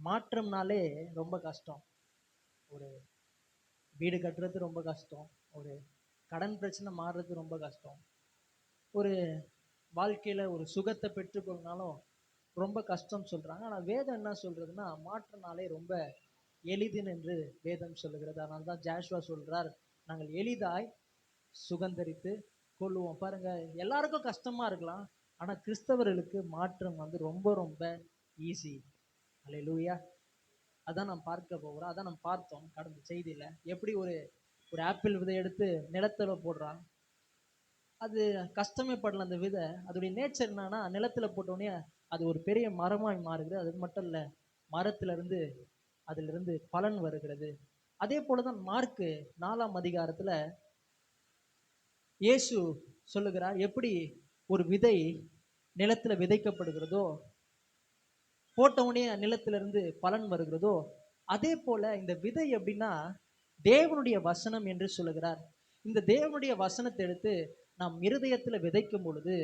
மாற்றம்னாலே ரொம்ப கஷ்டம். ஒரு வீடு கட்டுறது ரொம்ப கஷ்டம், ஒரு கடன் பிரச்சனை மாறுறது ரொம்ப கஷ்டம், ஒரு வாழ்க்கையில ஒரு சுகத்தை பெற்றுக்கொள்ளனாலும் ரொம்ப கஷ்டம் சொல்றாங்க. ஆனா வேதம் என்ன சொல்றதுன்னா, மாற்றம்னாலே ரொம்ப எளிதின் என்று வேதம் சொல்லுகிறது. அதனால தான் ஜாஷுவா சொல்றார், நாங்கள் எளிதாய் சுகந்தரித்து கொள்ளுவோம். பாருங்க, எல்லாருக்கும் கஷ்டமா இருக்கலாம், ஆனா கிறிஸ்தவர்களுக்கு மாற்றம் வந்து ரொம்ப ரொம்ப ஈஸி. அல்லேலூயா. அதான் நாம் பார்க்க போகிறோம். அதான் நம்ம பார்த்தோம் கடந்த செய்தியில. எப்படி ஒரு ஒரு ஆப்பிள் விதை எடுத்து நிலத்துல போடுறான், அது கஷ்டமே படல அந்த விதை. அதோடைய நேச்சர் என்னன்னா, நிலத்துல போட்டோடனே அது ஒரு பெரிய மரமாய் மாறுகிறது. அது மட்டும் இல்ல, மரத்துல இருந்து அதுல இருந்து பலன் வருகிறது. அதே போலதான் மார்க்கு 4ஆம் அதிகாரத்துல இயேசு சொல்லுகிறார், எப்படி ஒரு விதை நிலத்துல விதைக்கப்படுகிறதோ, போட்டவுடனே நிலத்திலிருந்து பலன் வருகிறதோ, அதே போல இந்த விதை எப்படின்னா தேவனுடைய வசனம் என்று சொல்லுகிறார். இந்த தேவனுடைய வசனத்தை எடுத்து நாம் இருதயத்துல விதைக்கும் பொழுது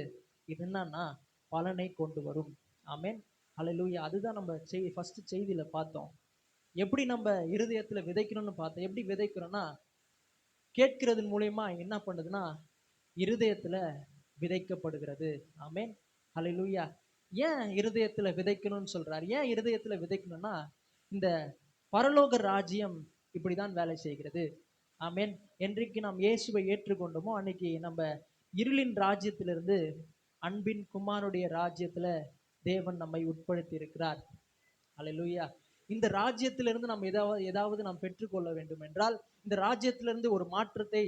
இது என்னன்னா பலனை கொண்டு வரும். ஆமென். ஹல்லேலூயா. அதுதான் நம்ம ஃபர்ஸ்ட் செய்தியில பார்த்தோம். எப்படி நம்ம இருதயத்துல விதைக்கணும்னு பார்த்தோம். எப்படி விதைக்கிறோம்னா, கேட்கிறதன் மூலியமா என்ன பண்ணுதுன்னா இருதயத்துல விதைக்கப்படுகிறது. ஆமென். ஹல்லேலூயா. ஏன் இருதயத்துல விதைக்கணும்னு சொல்றார்? ஏன் இருதயத்துல விதைக்கணும்னா, இந்த பரலோக ராஜ்யம் இப்படிதான் வேலை செய்கிறது. ஆமென். என்றைக்கு நாம் இயேசுவை ஏற்றுக்கொண்டோமோ அன்னைக்கு நம்ம இருளின் ராஜ்யத்திலிருந்து அன்பின் குமாரனுடைய ராஜ்யத்துல தேவன் நம்மை உட்படுத்தி இருக்கிறார். அல்லேலூயா. இந்த ராஜ்யத்திலிருந்து நம்ம ஏதாவது நாம் பெற்றுக்கொள்ள வேண்டும் என்றால், இந்த ராஜ்யத்திலிருந்து ஒரு மாற்றத்தை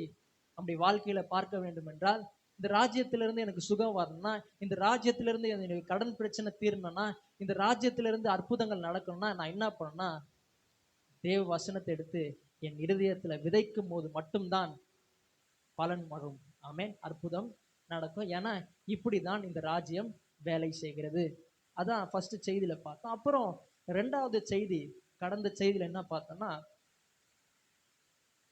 நம்முடைய வாழ்க்கையில பார்க்க வேண்டும் என்றால், இந்த ராஜ்யத்திலிருந்து எனக்கு சுகம் வரணும்னா, இந்த ராஜ்யத்திலிருந்து எனக்கு கடன் பிரச்சனை தீரணும்னா, இந்த ராஜ்யத்திலிருந்து அற்புதங்கள் நடக்கணும்னா நான் என்ன பண்ணணும்னா, தேவ வசனத்தை எடுத்து என் இருதயத்துல விதைக்கும் போது மட்டும்தான் பலன் வரும். ஆமென். அற்புதம் நடக்கும். ஏன்னா இப்படிதான் இந்த ராஜ்யம் வேலை செய்கிறது. அதான் ஃபர்ஸ்ட் செய்தியில பார்த்தோம். அப்புறம் ரெண்டாவது செய்தி, கடந்த செய்தியில என்ன பார்த்தோம்னா,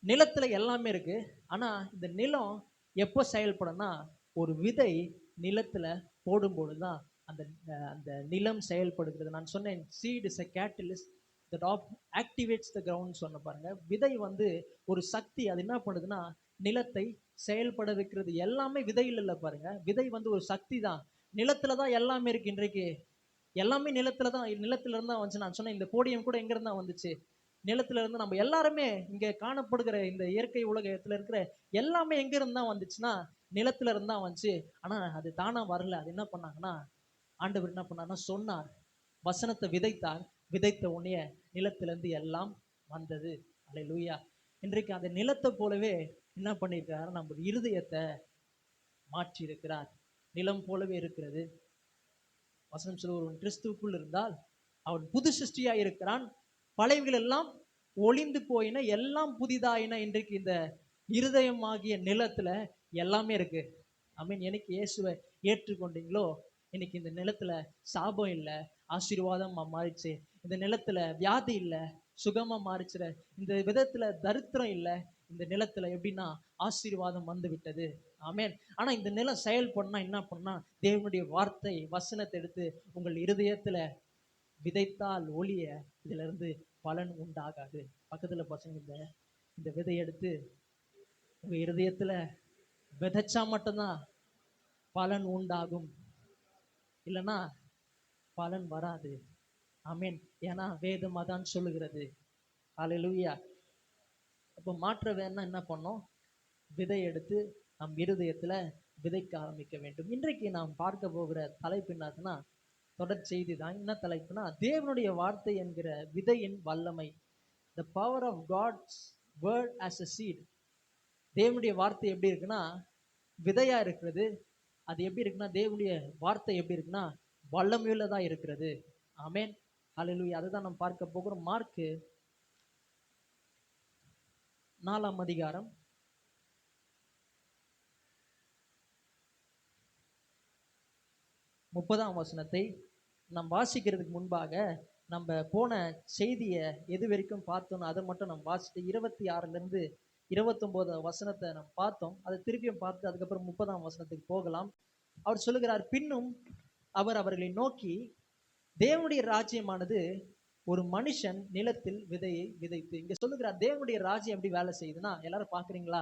நிலத்துல எல்லாமே இருக்கு. ஆனா இந்த நிலம் எப்போ செயல்படும்னா, ஒரு விதை நிலத்துல போடும்பொழுதுதான் அந்த அந்த நிலம் செயல்படுகிறது. நான் சொன்னேன், seed is a catalyst that activates the ground சொன்ன பாருங்க. விதை வந்து ஒரு சக்தி, அது என்ன பண்ணுதுன்னா நிலத்தை செயல்பட வைக்கிறது. எல்லாமே விதையில் இல்ல பாருங்க, விதை வந்து ஒரு சக்தி தான். நிலத்துலதான் எல்லாமே இருக்கு. இன்றைக்கு எல்லாமே நிலத்துல இருந்தா வந்துச்சு. நான் சொன்னேன், இந்த போடியம் கூட எங்க இருந்தா வந்துச்சு? நிலத்துல இருந்து. நம்ம எல்லாருமே இங்க காணப்படுகிற இந்த இயற்கை உலகத்துல இருக்கிற எல்லாமே எங்க இருந்தா வந்துச்சுன்னா நிலத்துல இருந்தா வந்துச்சு. ஆனா அது தானா வரல. அது என்ன பண்ணாங்கன்னா, ஆண்டவர் என்ன பண்ணாருன்னா சொன்னார், வசனத்தை விதைத்தார், விதைத்த உடனே நிலத்திலிருந்து எல்லாம் வந்தது. அல்லேலூயா. இன்றைக்கு அந்த நிலத்தை போலவே என்ன பண்ணியிருக்கிறார், நம்ம இருதயத்தை மாற்றி இருக்கிறார். நிலம் போலவே இருக்கிறது. வசனம் சொல்ல, ஒருவன் கிறிஸ்துவுக்குள் இருந்தால் அவன் புது சிருஷ்டியா இருக்கிறான், பழையவைகள் எல்லாம் ஒளிந்து போயின, எல்லாம் புதிதாயின. இன்றைக்கு இந்த இருதயமாகிய நிலத்துல எல்லாமே இருக்கு. ஐ மீன், எனக்கு இயேசுவை ஏற்றுக்கொண்டீங்களோ, இன்னைக்கு இந்த நிலத்துல சாபம் இல்லை, ஆசீர்வாதமா மாறிச்சு. இந்த நிலத்துல வியாதி இல்லை, சுகமா மாறிச்சுற. இந்த விதத்துல தரித்திரம் இல்லை, இந்த நிலத்துல எப்படின்னா ஆசீர்வாதம் வந்து விட்டது. ஆமென். ஆனா இந்த நிலம் செயல்படனா என்ன பண்ணா, தேவனுடைய வார்த்தை வசனத்தை எடுத்து உங்கள் இருதயத்துல விதைத்தால் ஒளிய இதுல இருந்து பலன் உண்டாகாது. பக்கத்துல பசங்க இந்த விதை எடுத்து உங்க இருதயத்துல விதைச்சா மட்டும்தான் பலன் உண்டாகும், இல்லைன்னா பலன் வராது. ஆமென். ஏன்னா வேதம் அதான் சொல்லுகிறது. ஹல்லேலூயா. அப்போ மாற்ற வேணும்னா என்ன பண்ணோம்? விதை எடுத்து நம் இருதயத்துல விதைக்க ஆரம்பிக்க வேண்டும். இன்றைக்கு நாம் பார்க்க போகிற தலைப்பு என்னதுன்னா, தொடர் செய்தி தான். என்ன தலைப்புனா, தேவனுடைய வார்த்தை என்கிற விதையின் வல்லமை. The power of God's word as a seed. தேவனுடைய வார்த்தை எப்படி இருக்குன்னா விதையா இருக்கிறது. அது எப்படி இருக்குன்னா, தேவனுடைய வார்த்தை எப்படி இருக்குன்னா வல்லமையுள்ளதா இருக்கிறது. ஆமென். ஹல்லேலூயா. அதுதான் நம்ம பார்க்க போகிறோம். மார்க்கு 4ஆம் அதிகாரம் 30ஆம் வசனத்தை நாம் வாசிக்கிறதுக்கு முன்பாக, நம்ம போன செய்தியை எது வரைக்கும் பார்த்தோம் அதை மட்டும் நம்ம வாசிட்டு 26லிருந்து 29 வசனத்தை நம்ம பார்த்தோம். அதை திருப்பியும் பார்த்து அதுக்கப்புறம் 30ஆம் வசனத்துக்கு போகலாம். அவர் சொல்லுகிறார், பின்னும் அவர் அவர்களை நோக்கி, தேவனுடைய ராஜ்யமானது ஒரு மனுஷன் நிலத்தில் விதையை விதைத்து, இங்க சொல்லுகிறார் தேவனுடைய ராஜ்யம் எப்படி வேலை செய்யுதுன்னா, எல்லாரும் பாக்குறீங்களா?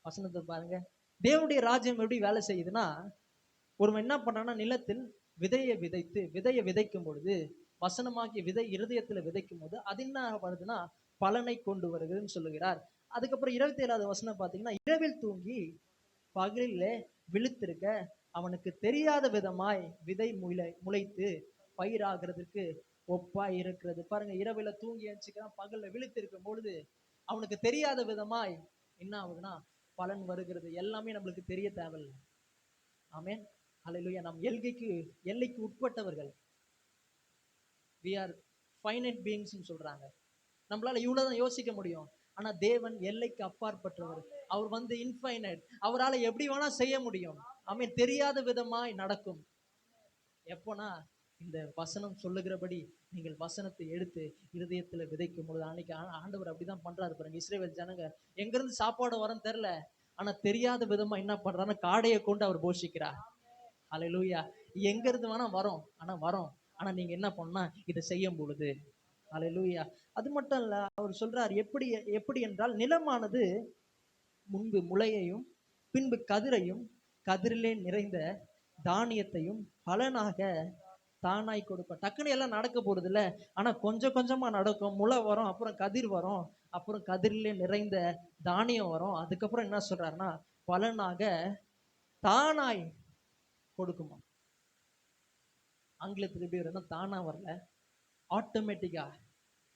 வசனத்தை பாருங்க. தேவனுடைய ராஜ்யம் எப்படி வேலை செய்யுதுன்னா, ஒருவன் என்ன பண்றான்னா, நிலத்தில் விதையை விதைத்து, விதையை விதைக்கும் பொழுது, வசனமாகிய விதை இருதயத்துல விதைக்கும் போது அது என்ன வருதுன்னா பலனை கொண்டு வருகிறதுன்னு சொல்லுகிறார். அதுக்கப்புறம் 27வது வசனம் பாத்தீங்கன்னா, இரவில் தூங்கி பகலிலே விழித்திருக்க அவனுக்கு தெரியாத விதமாய் விதை முளைத்து பயிராகிறதுக்கு ஒப்பாய் இருக்கிறது. பாருங்க, இரவுல தூங்கி எழுச்சிக்கிறான், பகல்ல விழித்திருக்கும் பொழுது அவனுக்கு தெரியாத விதமாய் என்ன ஆகுதுன்னா பலன் வருகிறது. எல்லாமே நம்மளுக்கு தெரிய தேவையில்லை. ஆமென், ஹல்லேலூயா. நம் எல்லைக்கு உட்பட்டவர்கள். we are finite beings ன்னு சொல்றாங்க. நம்மளால இவ்வளவுதான் யோசிக்க முடியும். ஆனா தேவன் எல்லைக்கு அப்பாற்பட்டவர். அவர் வந்து இன்ஃபைனைட். அவரால் எப்படி வேணா செய்ய முடியும். ஆமென். தெரியாத விதமாய் நடக்கும். எப்போனா இந்த வசனம் சொல்லுகிறபடி நீங்கள் வசனத்தை எடுத்து இருதயத்துல விதைக்கும் பொழுது, அன்னைக்கு ஆண்டவர் அப்படிதான் பண்றாரு பாருங்க. இஸ்ரவேல் ஜனங்க எங்கிருந்து சாப்பாடு வரும் தெரியல, ஆனா தெரியாத விதமா என்ன பண்றாருன்னா காடையை கொண்டு அவர் போஷிக்கிறார். ஹல்லேலூயா. எங்க இருந்து வேணா வரும், ஆனா நீங்க என்ன பண்ணா இதை செய்யும் பொழுது, ஹல்லேலூயா. அது மட்டும் இல்ல, அவர் சொல்றார் எப்படி என்றால், நிலமானது முன்பு முளையையும் பின்பு கதிரையும் கதிரிலே நிறைந்த தானியத்தையும் பலனாக தானாய் கொடுக்கும். டக்குன்னு எல்லாம் நடக்க போறது இல்ல, ஆனா கொஞ்சம் கொஞ்சமா நடக்கும். முளை வரும், அப்புறம் கதிர் வரும், அப்புறம் கதிரிலே நிறைந்த தானியம் வரும். அதுக்கப்புறம் என்ன சொல்றாருன்னா பலனாக தானாய் கொடுக்குமா. ஆங்கிலத்தில் எப்படி வரும்னா தானா வரல, ஆட்டோமேட்டிக்கா.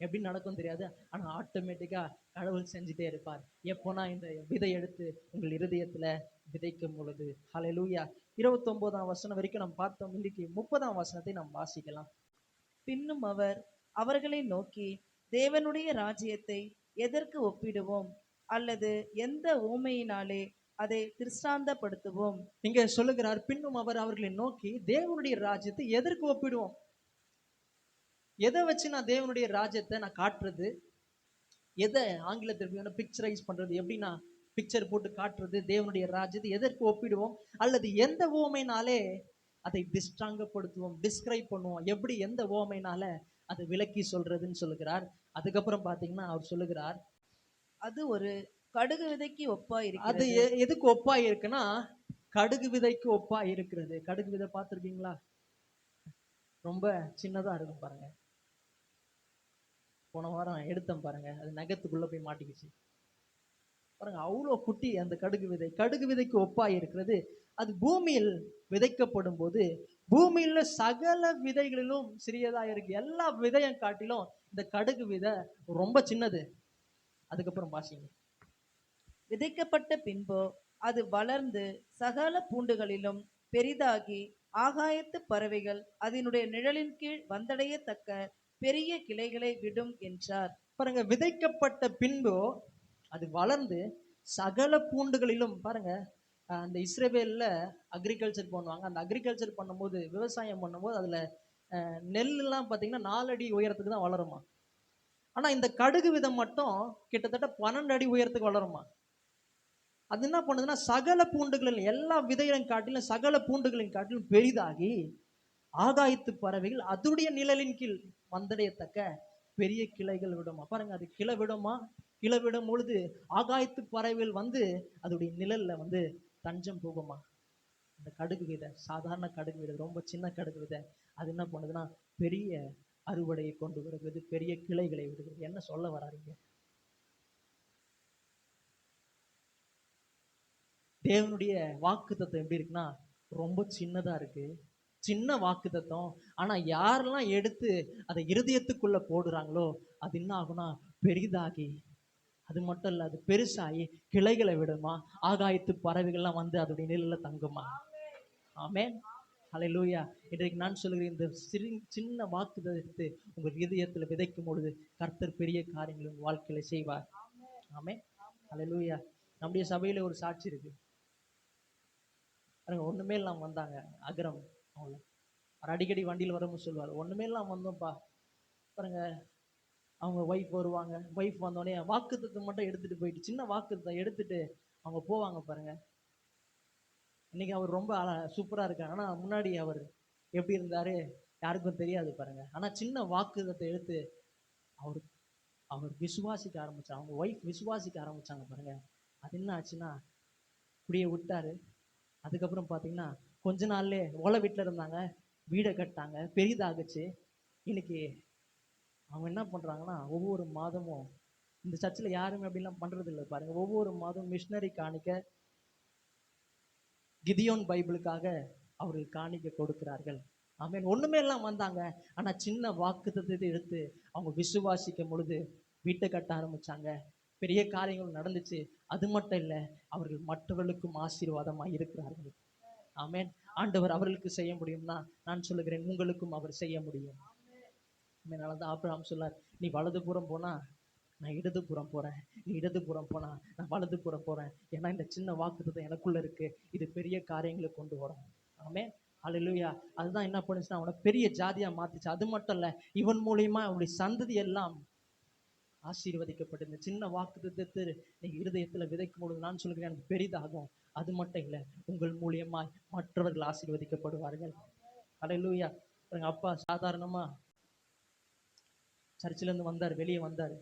எப்படி நடக்கும் தெரியாது, ஆனா ஆட்டோமேட்டிக்கா கடவுள் செஞ்சுட்டே இருப்பார். எப்போனா இந்த விதை எடுத்து உங்கள் இருதயத்துல விதைக்கும் பொழுது. ஹல்லேலூயா. 29ஆம் வசனம் வரைக்கும் நம்ம பார்த்தோம். இன்னைக்கு 30ஆம் வசனத்தை நாம் வாசிக்கலாம். பின்னும் அவர் அவர்களை நோக்கி, தேவனுடைய ராஜ்யத்தை எதற்கு ஒப்பிடுவோம், அல்லது எந்த ஊமையினாலே அதை திருஷ்டாந்தப்படுத்துவோம்? இங்க சொல்லுகிறார், பின்னும் அவர் அவர்களை நோக்கி தேவனுடைய ராஜ்யத்தை எதற்கு ஒப்பிடுவோம். எதை வச்சு நான் தேவனுடைய ராஜ்யத்தை நான் காட்டுறது, எதை ஆங்கிலத்தில் பிக்சரைஸ் பண்றது, எப்படின்னா பிக்சர் போட்டு காட்டுறது தேவனுடைய ராஜ்யத்தை எதற்கு ஒப்பிடுவோம், அல்லது எந்த ஓமைனாலே அதை டிஸ்டாங்கப்படுத்துவோம், டிஸ்கிரைப் பண்ணுவோம், எப்படி எந்த ஓமைனால அதை விளக்கி சொல்றதுன்னு சொல்லுகிறார். அதுக்கப்புறம் பாத்தீங்கன்னா அவர் சொல்லுகிறார், அது ஒரு கடுகு விதைக்கு ஒப்பா இருக்கு. அது எதுக்கு ஒப்பா இருக்குன்னா கடுகு விதைக்கு ஒப்பா இருக்கிறது. கடுகு விதை பார்த்திருக்கீங்களா? ரொம்ப சின்னதா இருக்கும் பாருங்க. போன வாரம் எடுத்தேன் பாருங்க, அது நகத்துக்குள்ள போய் மாட்டிக்கிச்சு பாருங்க. அவ்வளோ குட்டி அந்த கடுகு விதை. கடுகு விதைக்கு ஒப்பாய் இருக்கிறது. அது பூமியில் விதைக்கப்படும் போது பூமியில சகல விதைகளிலும் சிறியதா இருக்கு. எல்லா விதையும் காட்டிலும் இந்த கடுகு விதை ரொம்ப சின்னது. அதுக்கப்புறம் வாசிங்க. விதைக்கப்பட்ட பின்போ அது வளர்ந்து சகல பூண்டுகளிலும் பெரிதாகி ஆகாயத்து பறவைகள் அதனுடைய நிழலின் கீழ் வந்தடையத்தக்க பெரிய கிளைகளை விடும் என்றார். பாருங்க, விதைக்கப்பட்ட பின்பு அது வளர்ந்து சகல பூண்டுகளிலும். பாருங்க, அந்த இஸ்ரேவேல்ல அக்ரிகல்ச்சர் பண்ணுவாங்க. அந்த அக்ரிகல்ச்சர் பண்ணும்போது, விவசாயம் பண்ணும்போது அதுல நெல் எல்லாம் பாத்தீங்கன்னா 4 அடி உயரத்துக்கு தான் வளருமா. ஆனா இந்த கடுகு விதை மட்டும் கிட்டத்தட்ட 12 அடி உயரத்துக்கு வளருமா. அது என்ன பண்ணுதுன்னா சகல பூண்டுகளில், எல்லா விதைகளையும் காட்டிலும் சகல பூண்டுகளின் காட்டிலும் பெரிதாகி ஆகாயத்து பறவைகள் அதனுடைய நிழலின் கீழ் வந்தடையத்தக்க பெரிய கிளைகள் விடுமா. பாருங்க, அது கிளை விடுமா. கிளை விடும் பொழுது ஆகாயத்து பறவைகள் வந்து அதோடைய நிழல்ல வந்து தஞ்சம் போகுமா. அந்த கடுகு விதை சாதாரண கடுகு விதை, ரொம்ப சின்ன கடுகு விதை, அது என்ன பண்ணுதுன்னா பெரிய அறுவடையை கொண்டு வருகிறது, பெரிய கிளைகளை விடுகிறது. என்ன சொல்ல வராருங்க? தேவனுடைய வாக்கு தத்துவம் எப்படி இருக்குன்னா ரொம்ப சின்னதா இருக்கு, சின்ன வாக்கு தத்துவம். ஆனா யாரெல்லாம் எடுத்து அதை இருதயத்துக்குள்ள போடுறாங்களோ அது என்ன ஆகும்னா பெரிதாகி, அது மட்டும் இல்ல அது பெருசாகி கிளைகளை விடுமா. ஆகாயத்து பறவைகள்லாம் வந்து அதோடைய நிழல்ல தங்குமா. ஆமென், ஹல்லேலூயா. இன்றைக்கு நான் சொல்கிறேன், இந்த சின்ன வாக்கு தத்துவத்தை உங்கள் இதயத்துல விதைக்கும் பொழுது கர்த்தர் பெரிய காரியங்கள் உங்கள் வாழ்க்கையில செய்வார். ஆமென், ஹல்லேலூயா. நம்முடைய சபையில ஒரு சாட்சி இருக்கு. ஒண்ணுமே இல்லாம வந்தாங்க. அகரம் அவங்க அடிக்கடி வண்டியில் வரும்னு சொல்லுவார். ஒண்ணுமே இல்லாம வந்தோம்ப்பா. பாருங்க, அவங்க ஒய்ஃப் வருவாங்க. ஒய்ஃப் வந்தோடனே வாக்குத்தத்தம் மட்டும் எடுத்துட்டு போயிட்டு, சின்ன வாக்குத்தத்தம் எடுத்துட்டு அவங்க போவாங்க பாருங்க. இன்னைக்கு அவர் ரொம்ப சூப்பரா இருக்காரு. ஆனா முன்னாடி அவர் எப்படி இருந்தாரு, யாருக்கும் தெரியாது பாருங்க. ஆனா சின்ன வாக்குத்தத்தை எடுத்து அவர் அவர் விசுவாசிக்க ஆரம்பிச்சார். அவங்க ஒய்ஃப் விசுவாசிக்க ஆரம்பிச்சாங்க பாருங்க. அது என்ன ஆச்சுன்னா இப்படியே விட்டாரு. அதுக்கப்புறம் பார்த்தீங்கன்னா கொஞ்ச நாள்லயே ஓலை வீட்டில் இருந்தாங்க, வீடை கட்டாங்க, பெரிதாகுச்சு. இன்னைக்கு அவங்க என்ன பண்றாங்கன்னா ஒவ்வொரு மாதமும், இந்த சர்ச்சில் யாருமே அப்படிலாம் பண்றது இல்லை பாருங்க, ஒவ்வொரு மாதம் மிஷினரி காணிக்க, கிதியோன் பைபிளுக்காக அவர்கள் காணிக்க கொடுக்கிறார்கள். ஆமென். ஒண்ணுமே எல்லாம் வந்தாங்க. ஆனா சின்ன வாக்குத்தத்தத்தை எடுத்து அவங்க விசுவாசிக்கும் பொழுது வீட்டை கட்ட ஆரம்பிச்சாங்க. பெரிய காரியங்கள் நடந்துச்சு. அது மட்டும் இல்ல, அவர்கள் மற்றவர்களுக்கும் ஆசீர்வாதமா இருக்கிறார்கள். ஆமென். ஆண்டவர் அவர்களுக்கு செய்ய முடியும்னா நான் சொல்லுகிறேன், உங்களுக்கும் அவர் செய்ய முடியும். அதனாலதான் ஆபிரகாம் சொல்லார், நீ வலதுபுறம் போனா நான் இடதுபுறம் போறேன், நீ இடதுபுறம் போனா நான் வலதுபுறம் போறேன். ஏன்னா இந்த சின்ன வாக்குத்தத்தம் எனக்குள்ள இருக்கு, இது பெரிய காரியங்களை கொண்டு வரும். ஆமென். ஹல்லேலூயா. அதுதான் என்ன பண்ணுச்சுன்னா அவனை பெரிய ஜாதியா மாத்துச்சு. அது மட்டும் இல்ல, இவன் மூலியமா அவனுடைய சந்ததி எல்லாம் ஆசீர்வதிக்கப்பட்டு, இந்த சின்ன வாக்குத்தத்தத்தை நீங்க இருதயத்துல விதைக்கும் பொழுது நான் சொல்கிறேன் அது பெரிதாகும். அது மட்டும் இல்ல, உங்கள் மூலியமாய் மற்றவர்கள் ஆசீர்வதிக்கப்படுவார்கள். ஹல்லேலூயா. எங்க அப்பா சாதாரணமா சர்ச்சில இருந்து வந்தார், வெளியே வந்தார்.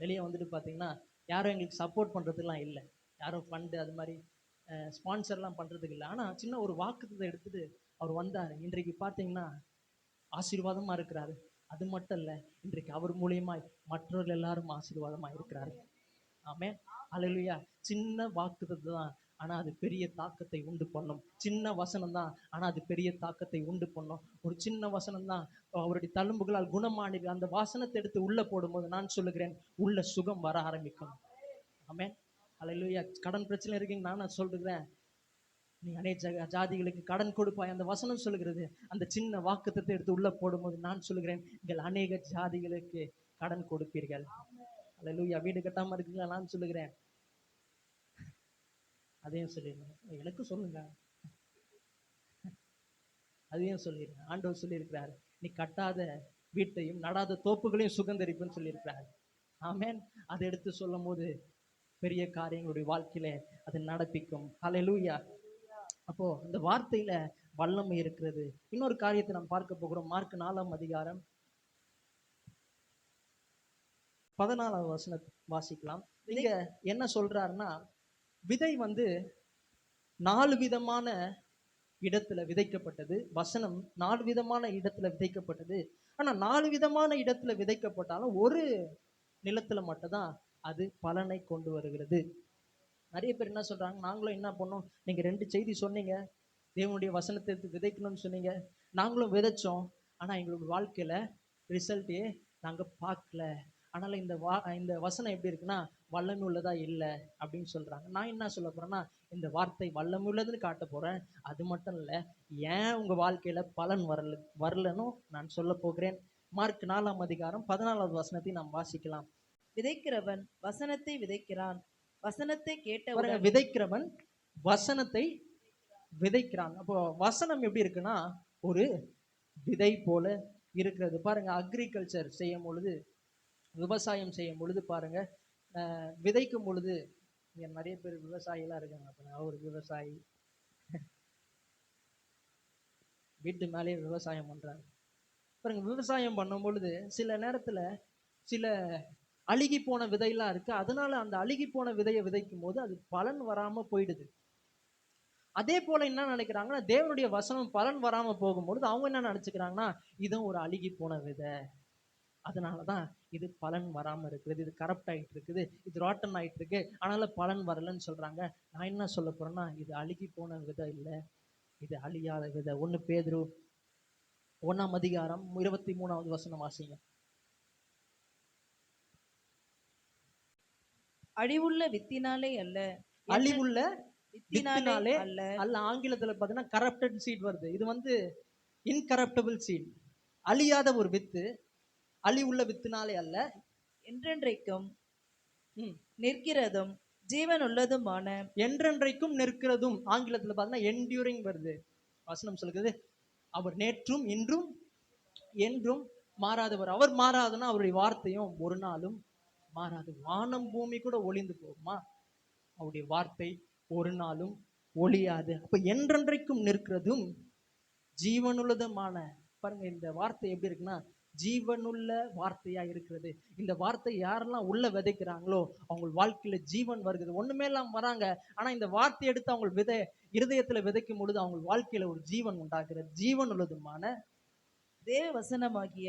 வெளியே வந்துட்டு பார்த்தீங்கன்னா யாரும் எங்களுக்கு சப்போர்ட் பண்ணுறதுலாம் இல்லை, யாரும் ஃபண்டு அது மாதிரி ஸ்பான்சர்லாம் பண்ணுறதுக்கு இல்லை. ஆனால் சின்ன ஒரு வாக்குத்தத்தை எடுத்துட்டு அவர் வந்தார். இன்றைக்கு பார்த்தீங்கன்னா ஆசீர்வாதமாக இருக்கிறாரு. அது மட்டும் இல்லை, இன்றைக்கு அவர் மூலியமாய் மற்றவர்கள் எல்லாரும் ஆசீர்வாதமாக இருக்கிறாரு. ஆமென். ஹல்லேலூயா. சின்ன வாக்குத்தத்தை தான், ஆனா அது பெரிய தாக்கத்தை உண்டு பண்ணும். சின்ன வசனம் தான், ஆனா அது பெரிய தாக்கத்தை உண்டு பண்ணும். ஒரு சின்ன வசனம் தான், அவருடைய தழும்புகளால் குணமானது. அந்த வசனத்தை எடுத்து உள்ள போடும்போது நான் சொல்லுகிறேன், உள்ள சுகம் வர ஆரம்பிக்கும். ஆமென். ஹல்லேலூயா. கடன் பிரச்சனை இருக்கீங்க, நான் சொல்றேன், நீ அநேக ஜாதிகளுக்கு கடன் கொடுப்பாய். அந்த வசனம் சொல்லுகிறது. அந்த சின்ன வாக்குத்தத்தை எடுத்து உள்ள போடும்போது நான் சொல்லுகிறேன், நீங்கள் அநேக ஜாதிகளுக்கு கடன் கொடுப்பீர்கள். ஹல்லேலூயா. வீடு கட்டாம இருக்கீங்களா? நான் சொல்லுகிறேன், அதையும் சொல்லிடுங்க. எனக்கு சொல்லுங்க, அதையும் சொல்லிடுங்க. ஆண்டவர் சொல்லியிருக்கிறார், நீ கட்டாத வீட்டையும் நடாத தோப்புகளையும் சுகந்தரிப்புன்னு சொல்லியிருக்கிறார். ஆமென். அதை எடுத்து சொல்லும் போது பெரிய காரியங்களுடைய வாழ்க்கையில அது நடப்பிக்கும். ஹல்லேலூயா. அப்போ இந்த வார்த்தையில வல்லமை இருக்கிறது. இன்னொரு காரியத்தை நாம் பார்க்க போகிறோம். மார்க் 4ஆம் அதிகாரம் 14ஆவது வசனத்தை வாசிக்கலாம். இங்க என்ன சொல்றாருன்னா, விதை வந்து 4 விதமான இடத்துல விதைக்கப்பட்டது. வசனம் 4 விதமான இடத்துல விதைக்கப்பட்டது. ஆனா 4 விதமான இடத்துல விதைக்கப்பட்டாலும் ஒரு நிலத்துல மட்டும்தான் அது பலனை கொண்டு வருகிறது. நிறைய பேர் என்ன சொல்றாங்க, நாங்களும் என்ன பண்ணோம், நீங்க 2 செய்தி சொன்னீங்க, தேவனுடைய வசனத்தை எடுத்து விதைக்கணும்னு சொன்னீங்க, நாங்களும் விதைச்சோம், ஆனா எங்களோட வாழ்க்கையில ரிசல்ட்டே நாங்க பார்க்கல. அதனால இந்த வசனம் எப்படி இருக்குன்னா வல்லமை உள்ளதா இல்லை அப்படின்னு சொல்றாங்க. நான் என்ன சொல்ல போறேன்னா, இந்த வார்த்தை வல்லமை உள்ளதுன்னு காட்ட போறேன். அது மட்டும் இல்ல, ஏன் உங்க வாழ்க்கையில பலன் வரலன்னு நான் சொல்ல போகிறேன். மார்க் 4ஆம் அதிகாரம் 14ஆவது வசனத்தை நாம் வாசிக்கலாம். விதைக்கிறவன் வசனத்தை விதைக்கிறான். வசனத்தை பாருங்க, கேட்டவுடன் விதைக்கிறவன் வசனத்தை விதைக்கிறான். அப்போ வசனம் எப்படி இருக்குன்னா ஒரு விதை போல இருக்கிறது. பாருங்க, அக்ரிகல்ச்சர் செய்யும் பொழுது, விவசாயம் செய்யும் பொழுது பாருங்க, விதைக்கும் பொழுது, இங்க நிறைய பேர் விவசாயிலாம் இருக்காங்க. அப்ப நான் ஒரு விவசாயி, வீட்டு மேலேயே விவசாயம் பண்றாங்க. பாருங்க, விவசாயம் பண்ணும் பொழுது சில நேரத்துல சில அழுகி போன விதையெல்லாம் இருக்கு. அதனால அந்த அழுகி போன விதையை விதைக்கும் போது அது பலன் வராம போயிடுது. அதே போல என்ன நினைக்கிறாங்கன்னா, தேவனுடைய வசனம் பலன் வராம போகும்பொழுது அவங்க என்ன நினைச்சுக்கிறாங்கன்னா, இதுவும் ஒரு அழுகி போன விதை, அதனாலதான் இது பலன் வராம இருக்குது, இது கரப்ட் ஆயிட்டு இருக்குது, இது ராட்டன் ஆயிட்டு இருக்கு, அதனால பலன் வரலன்னு சொல்றாங்க. நான் என்ன சொல்ல போறேன்னா, இது அழுகி போன விதை இல்லை, இது அழியாத விதை. 1 பேதுரு 1ஆம் அதிகாரம் 23ஆவது வசனம் வாசிங்க. அழிவுள்ள வித்தினாலே அல்ல, அழிவுள்ள வித்தினாலே வித்தினாலே அல்ல, அல்ல. ஆங்கிலத்துல பாத்தீங்கன்னா கரப்டட் சீட் வருது. இது வந்து இன்கரப்டபிள் சீட், அழியாத ஒரு வித்து. அழிவுள்ள வித்தினாலே அல்ல, என்றென்றைக்கும் ம், நிற்கிறதும் ஜீவன் உள்ளதுமான என்றென்றைக்கும் நிற்கிறதும். ஆங்கிலத்துல பாத்தீங்கன்னா என்டியூரிங் வருது. வசனம் சொல்லுகிறது, அவர் நேற்றும் இன்றும் என்றும் மாறாதவர். அவர் மாறாதுன்னா அவருடைய வார்த்தையும் ஒரு நாளும் மாறாது. வானம் பூமி கூட ஒளிந்து போகுமா, அவருடைய வார்த்தை ஒரு நாளும் ஒளியாது. அப்ப என்றென்றைக்கும் நிற்கிறதும் ஜீவனுள்ளதுமான பாருங்க இந்த வார்த்தை எப்படி இருக்குன்னா ஜீவனுள்ள வார்த்தையா இருக்கிறது. இந்த வார்த்தை யாரெல்லாம் உள்ள விதைக்கிறாங்களோ அவங்க வாழ்க்கையில ஜீவன் வருகிறது. ஒண்ணுமே இல்லாம வராங்க, ஆனா இந்த வார்த்தை எடுத்து அவங்க இருதயத்துல விதைக்கும் பொழுது அவங்க வாழ்க்கையில ஒரு ஜீவன் உண்டாகிறது. ஜீவன் உள்ளதுமான தேவ வசனமாகிய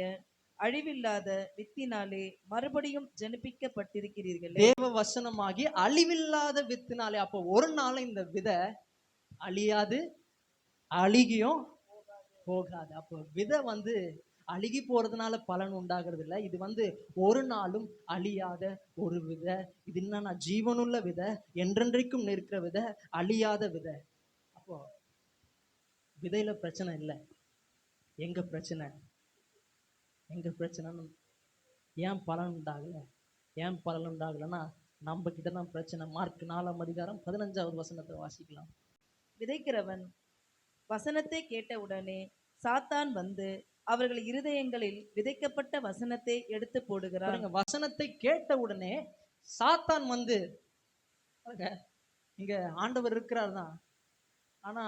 அழிவில்லாத வித்தினாலே மறுபடியும் ஜனிப்பிக்கப்பட்டிருக்கிறீர்களே. தேவ வசனமாகி அழிவில்லாத வித்துனாலே, அப்போ ஒரு நாள் இந்த விதை அழியாது, அழுகியும் போகாது. அப்போ விதை அழுகி போறதுனால பலன் உண்டாகிறது இல்லை. இது ஒரு நாளும் அழியாத ஒரு விதை. இது என்னன்னா ஜீவனுள்ள விதை, என்றென்றைக்கும் நிற்கிற விதை, அழியாத விதை. அப்போ விதையில பிரச்சனை இல்லை. எங்க பிரச்சனை? எங்க பிரச்சனைன்னு ஏன் பலன் உண்டாகல? ஏன் பலன் உண்டாகலன்னா நம்ம கிட்ட தான் பிரச்சனை. மார்க் 4:15 வசனத்தை வாசிக்கலாம். விதைக்கிறவன் வசனத்தை கேட்ட உடனே சாத்தான் வந்து அவர்கள் இருதயங்களில் விதைக்கப்பட்ட வசனத்தை எடுத்து போடுகிறான். வசனத்தை கேட்ட உடனே சாத்தான் இங்க ஆண்டவர் இருக்கிறார் தான், ஆனா